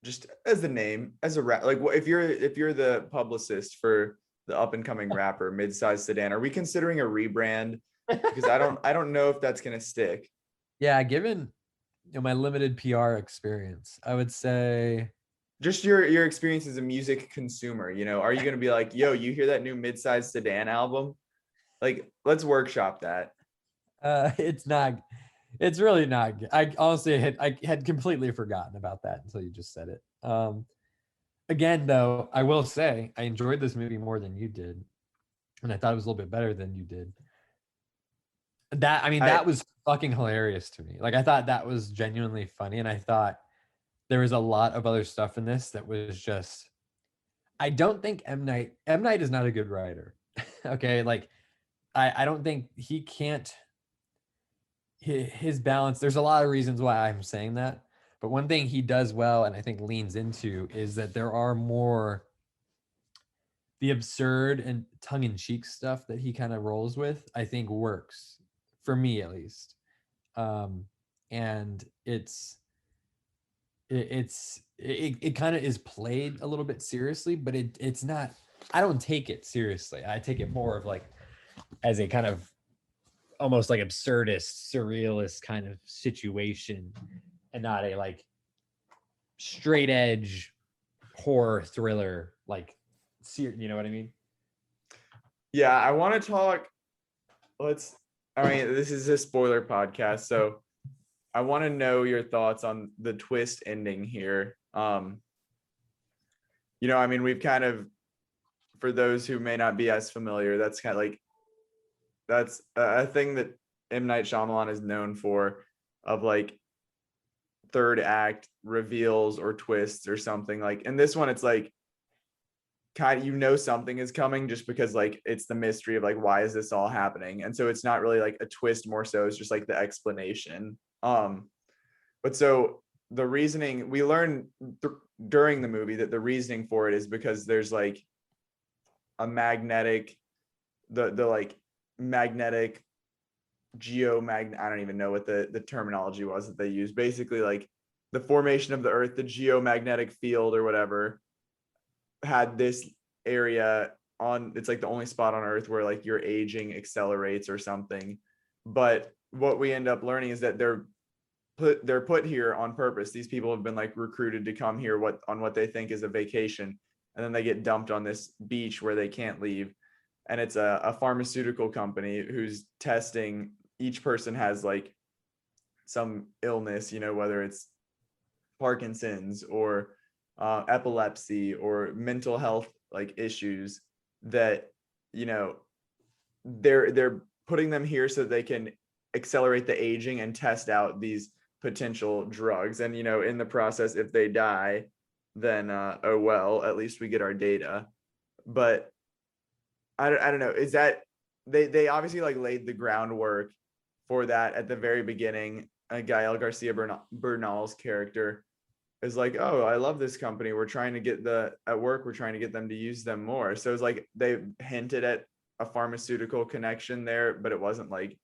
Just as the name, as a rap, like if you're the publicist for the up and coming rapper mid-sized sedan, are we considering a rebrand? Because I don't know if that's gonna stick. Yeah, given my limited PR experience, I would say, just your experience as a music consumer, are you gonna be like, yo, you hear that new mid-sized sedan album? Like, let's workshop that. It's really not. I honestly had completely forgotten about that until you just said it. Again, though, I will say I enjoyed this movie more than you did, and I thought it was a little bit better than you did. That was fucking hilarious to me. Like, I thought that was genuinely funny, and I thought there was a lot of other stuff in this that was just. I don't think M. Night is not a good writer. Okay, like I don't think he can't. His balance. There's a lot of reasons why I'm saying that, but one thing he does well, and I think leans into, is that there are more. The absurd and tongue-in-cheek stuff that he kind of rolls with, I think, works for me at least. And it kind of is played a little bit seriously, but it's not. I don't take it seriously. I take it more of like as a kind of almost like absurdist, surrealist kind of situation, and not a like straight edge horror thriller, like, you know what I mean? Yeah, I want to talk. This is a spoiler podcast, so I want to know your thoughts on the twist ending here. I mean, we've kind of, for those who may not be as familiar, that's kind of like, that's a thing that M. Night Shyamalan is known for, of like third act reveals or twists or something. Like in this one, it's like kind of, something is coming just because like it's the mystery of like, why is this all happening? And so it's not really like a twist, more so it's just like the explanation. But so the reasoning we learn during the movie, that the reasoning for it is because there's like a magnetic, the like magnetic I don't even know what the terminology was that they used. Basically like the formation of the earth, the geomagnetic field or whatever, had this area on, it's like the only spot on earth where like your aging accelerates or something. But what we end up learning is that they're put here on purpose. These people have been like recruited to come here on what they think is a vacation, and then they get dumped on this beach where they can't leave. And it's a pharmaceutical company who's testing, each person has like some illness, whether it's Parkinson's or epilepsy or mental health like issues, that they're putting them here so they can accelerate the aging and test out these potential drugs. And in the process, if they die, then oh well, at least we get our data. But I don't know, is that they obviously like laid the groundwork for that at the very beginning. Gael Garcia Bernal's character is like, oh, I love this company, we're trying to get we're trying to get them to use them more. So it's like they hinted at a pharmaceutical connection there, but it wasn't like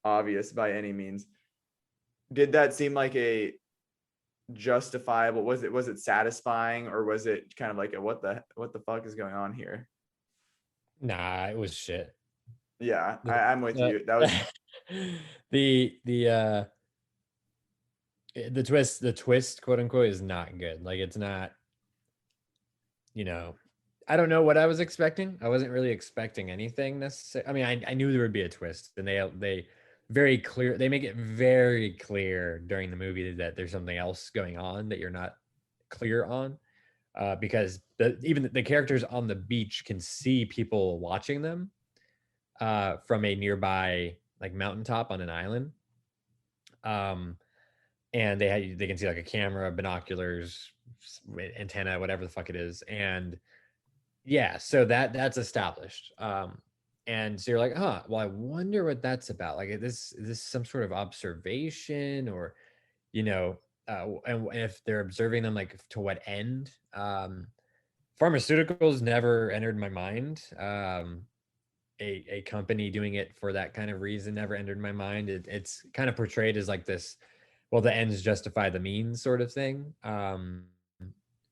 obvious by any means. Did that seem like a justifiable, was it satisfying, or was it kind of like what the fuck is going on here? Nah, it was shit. Yeah, I'm with you. That was the twist, quote unquote, is not good. Like it's not, I don't know what I was expecting. I wasn't really expecting anything necessarily. I mean, I knew there would be a twist, and they make it very clear during the movie that there's something else going on that you're not clear on, because even the characters on the beach can see people watching them from a nearby like mountaintop on an island. And they can see like a camera, binoculars, antenna, whatever the fuck it is. And yeah, so that's established. And so you're like, well, I wonder what that's about. Like, is this some sort of observation, or, and if they're observing them, like to what end? Pharmaceuticals never entered my mind. A company doing it for that kind of reason never entered my mind. It's kind of portrayed as like this, well, the ends justify the means sort of thing,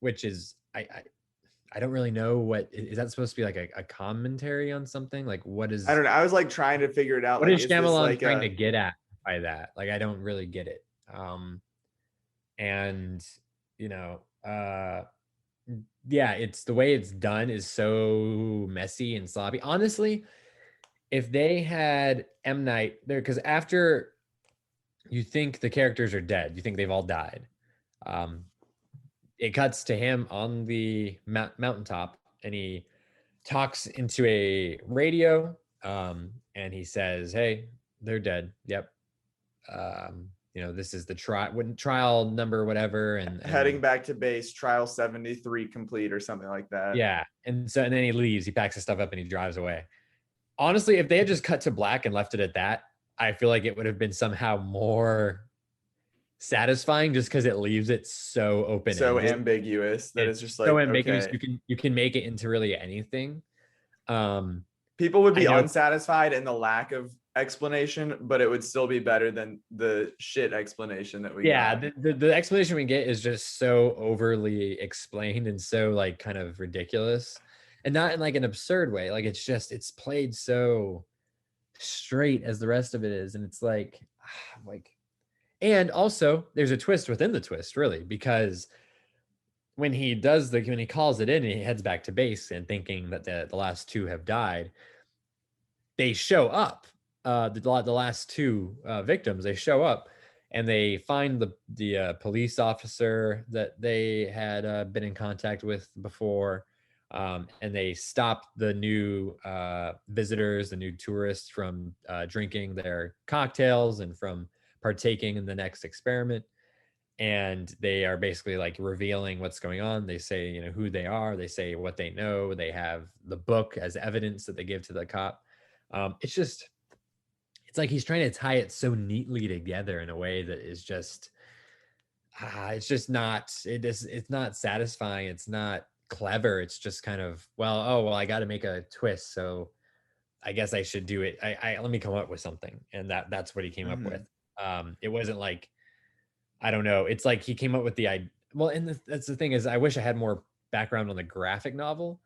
which is, I don't really know, what is that supposed to be, like a commentary on something? Like what is, I don't know. I was like trying to figure it out. What like, is Shyamalan like trying to get at by that? Like I don't really get it. And yeah, it's the way it's done is so messy and sloppy. Honestly, if they had M. Night there, because after you think the characters are dead, you think they've all died. It cuts to him on the mountaintop, and he talks into a radio, and he says, "Hey, they're dead. Yep. This is the trial number, whatever, and heading back to base, trial 73 complete or something like that." Yeah, and then he leaves. He packs his stuff up and he drives away. Honestly, if they had just cut to black and left it at that, I feel like it would have been somehow more satisfying, just because it leaves it so open, so ambiguous that it's just like so ambiguous. Okay. You can make it into really anything. People would be unsatisfied in the lack of explanation, but it would still be better than the shit explanation that we got. The explanation we get is just so overly explained and so like kind of ridiculous, and not in like an absurd way. Like it's played so straight as the rest of it is, and it's like and also there's a twist within the twist, really, because when he calls it in and he heads back to base and thinking that the last two have died, they show up. The last two victims, they show up, and they find the police officer that they had been in contact with before, and they stop the new visitors, the new tourists, from drinking their cocktails and from partaking in the next experiment. And they are basically like revealing what's going on. They say, you know, who they are. They say what they know. They have the book as evidence that they give to the cop. It's like he's trying to tie it so neatly together in a way that is just, it's not satisfying. It's not clever. It's just kind of, well, oh, well, I got to make a twist. So I guess I should do it. Let me come up with something. And that's what he came up with. It wasn't like, I don't know. It's like he came up with the idea. Well, and that's the thing is, I wish I had more background on the graphic novel.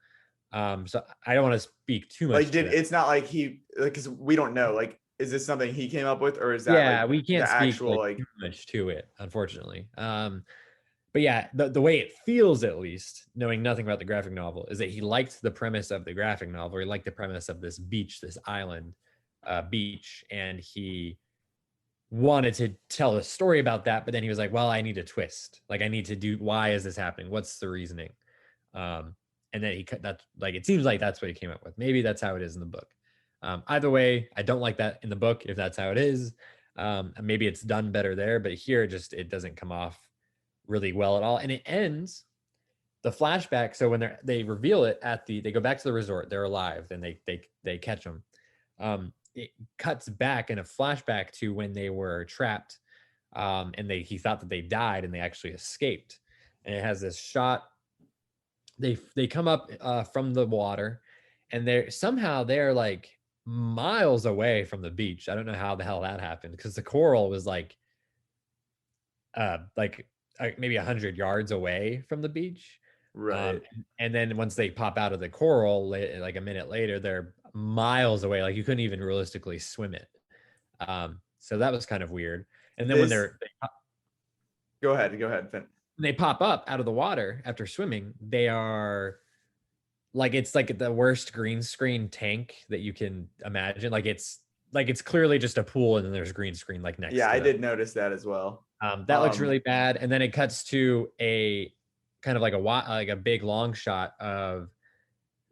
So I don't want to speak too much. Like, it's not like he, like, because we don't know. Like, is this something he came up with, or is that? Yeah, like we can't the speak actual too much to it, unfortunately. But yeah, the way it feels, at least knowing nothing about the graphic novel, is that he liked the premise of the graphic novel. He liked the premise of this beach, this island beach, and he wanted to tell a story about that, but then he was like, well, I need a twist. Like, I need to do, why is this happening? What's the reasoning? And then that's like, it seems like that's what he came up with. Maybe that's how it is in the book. Either way, I don't like that in the book, if that's how it is. Maybe it's done better there, but here it doesn't come off really well at all. And it ends the flashback. So when they reveal it they go back to the resort, they're alive, and they catch them. It cuts back in a flashback to when they were trapped, and he thought that they died, and they actually escaped. And it has this shot. They come up from the water, and they're like miles away from the beach. I don't know how the hell that happened, because the coral was like maybe 100 yards away from the beach. Right. And then once they pop out of the coral, like a minute later, they're miles away. Like, you couldn't even realistically swim it. So that was kind of weird. And then go ahead, Finn. When they pop up out of the water after swimming, they are like, it's like the worst green screen tank that you can imagine. Like, it's clearly just a pool, and then there's green screen like next. Yeah, I did notice that as well. That looks really bad. And then it cuts to a kind of like a big long shot of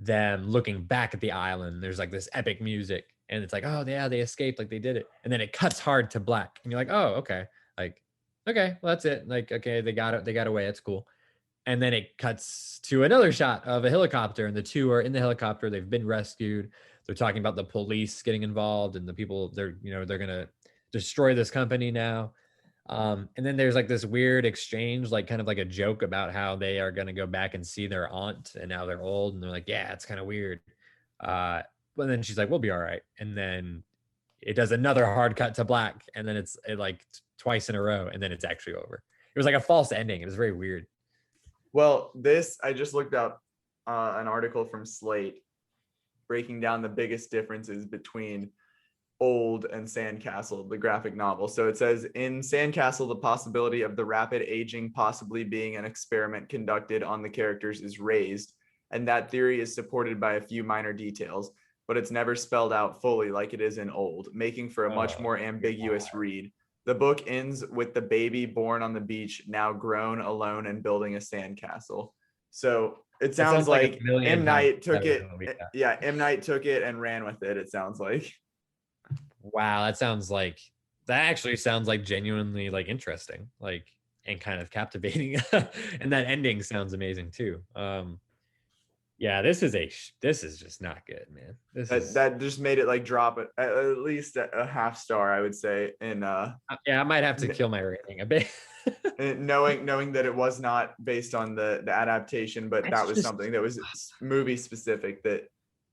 them looking back at the island. There's like this epic music, and it's like, oh yeah, they escaped, like they did it. And then it cuts hard to black, and you're like, oh, okay, like, okay, well, that's it. Like, okay, they got away, it's cool. And then it cuts to another shot of a helicopter, and the two are in the helicopter. They've been rescued. They're talking about the police getting involved, and the people they're gonna destroy this company now. And then there's like this weird exchange, like kind of like a joke about how they are going to go back and see their aunt, and now they're old, and they're like, yeah, it's kind of weird. But then she's like, we'll be all right. And then it does another hard cut to black, and then it like twice in a row, and then it's actually over. It was like a false ending. It was very weird. Well, I just looked up an article from Slate breaking down the biggest differences between Old and Sandcastle, the graphic novel. So it says, in Sandcastle, the possibility of the rapid aging possibly being an experiment conducted on the characters is raised, and that theory is supported by a few minor details, but it's never spelled out fully like it is in Old, making for a much more ambiguous read. The book ends with the baby born on the beach, now grown, alone, and building a sandcastle. So it sounds like M. Night took it. Yeah, M. Night took it and ran with it, it sounds like. Wow, that actually sounds like genuinely like interesting, like, and kind of captivating. And that ending sounds amazing too. Yeah, this is just not good, man. That just made it like drop it at least a half star, I would say. And yeah, I might have to kill my rating a bit. knowing that it was not based on the adaptation, but that was something that was movie specific, that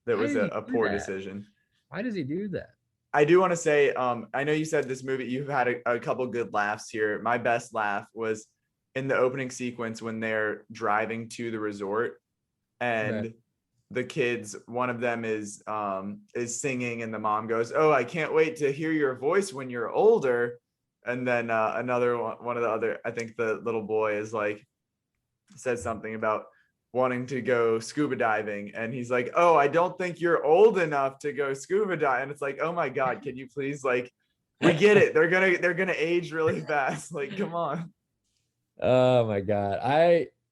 was a poor decision. Why does he do that? I do want to say, I know you said this movie, you've had a couple good laughs here. My best laugh was in the opening sequence when they're driving to the resort, and the kids, one of them is singing, and the mom goes, "Oh, I can't wait to hear your voice when you're older." And then another one of the other, I think the little boy is like, says something about wanting to go scuba diving, and he's like, "Oh, I don't think you're old enough to go scuba dive." And it's like, oh my God, can you please like We get it. They're gonna age really fast. Like, come on. Oh my god.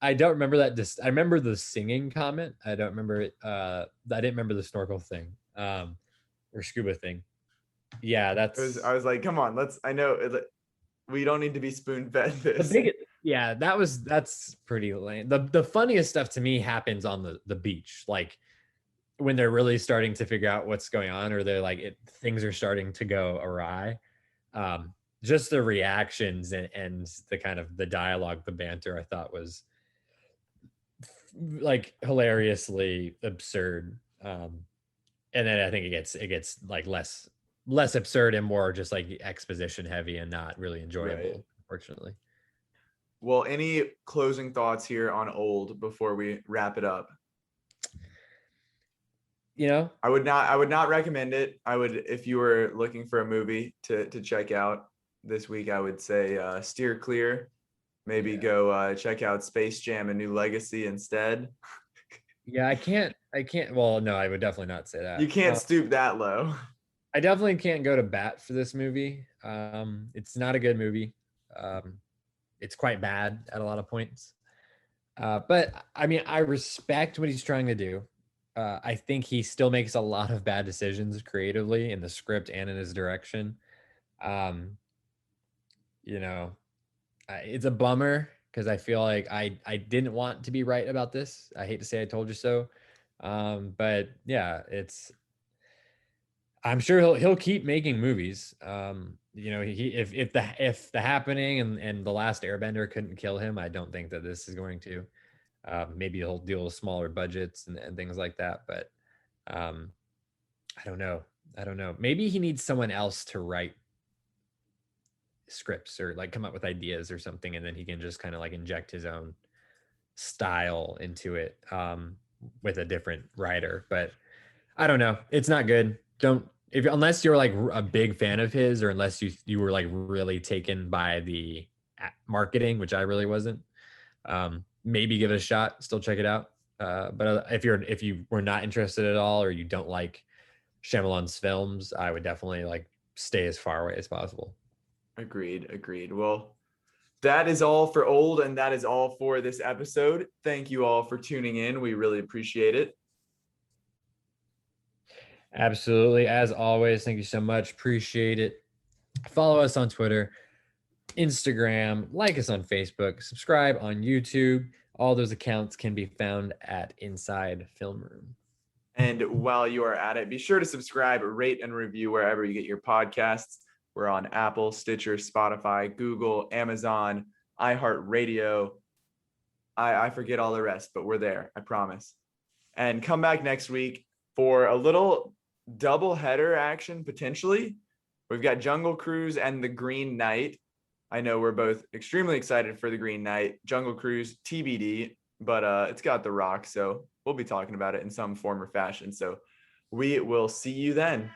I don't remember that. Just I remember the singing comment. I don't remember it. I didn't remember the snorkel thing. Or scuba thing. Yeah, I was like, come on, I know we don't need to be spoon fed the this. biggest. Yeah, that's pretty lame. The funniest stuff to me happens on the beach, like when they're really starting to figure out what's going on, or they're like things are starting to go awry. Just the reactions and the kind of the dialogue, the banter, I thought was like hilariously absurd. And then I think it gets like less absurd and more just like exposition heavy and not really enjoyable, Right. unfortunately. Well, any closing thoughts here on Old before we wrap it up? You know, I would not recommend it. I would, if you were looking for a movie to check out this week, I would say steer clear. Maybe go check out Space Jam: A New Legacy instead. yeah, I can't. Well, no, I would definitely not say that. You can't stoop that low. I definitely can't go to bat for this movie. It's not a good movie. It's quite bad at a lot of points. But I mean, I respect what he's trying to do. I think he still makes a lot of bad decisions creatively in the script and in his direction. You know, it's a bummer because I feel like I didn't want to be right about this. I hate to say I told you so. But yeah, I'm sure he'll keep making movies. You know, if the Happening and The Last Airbender couldn't kill him, I don't think that this is going to. Maybe he'll deal with smaller budgets and things like that. But I don't know. Maybe he needs someone else to write scripts or like come up with ideas or something, and then he can just kind of like inject his own style into it with a different writer. But I don't know. It's not good. Unless you're like a big fan of his, or unless you were like really taken by the marketing, which I really wasn't. Maybe give it a shot. Still check it out. But if you were not interested at all, or you don't like Shyamalan's films, I would definitely like stay as far away as possible. Agreed. Well, that is all for Old, and that is all for this episode. Thank you all for tuning in. We really appreciate it. Absolutely. As always, thank you so much. Appreciate it. Follow us on Twitter, Instagram, like us on Facebook, subscribe on YouTube. All those accounts can be found at Inside Film Room. And while you are at it, be sure to subscribe, rate, and review wherever you get your podcasts. We're on Apple, Stitcher, Spotify, Google, Amazon, iHeartRadio. I forget all the rest, but we're there, I promise. And come back next week for a little double header action, potentially. We've got Jungle Cruise and The Green Knight. I know we're both extremely excited for The Green Knight. Jungle Cruise, TBD, but it's got The Rock, so we'll be talking about it in some form or fashion. So we will see you then.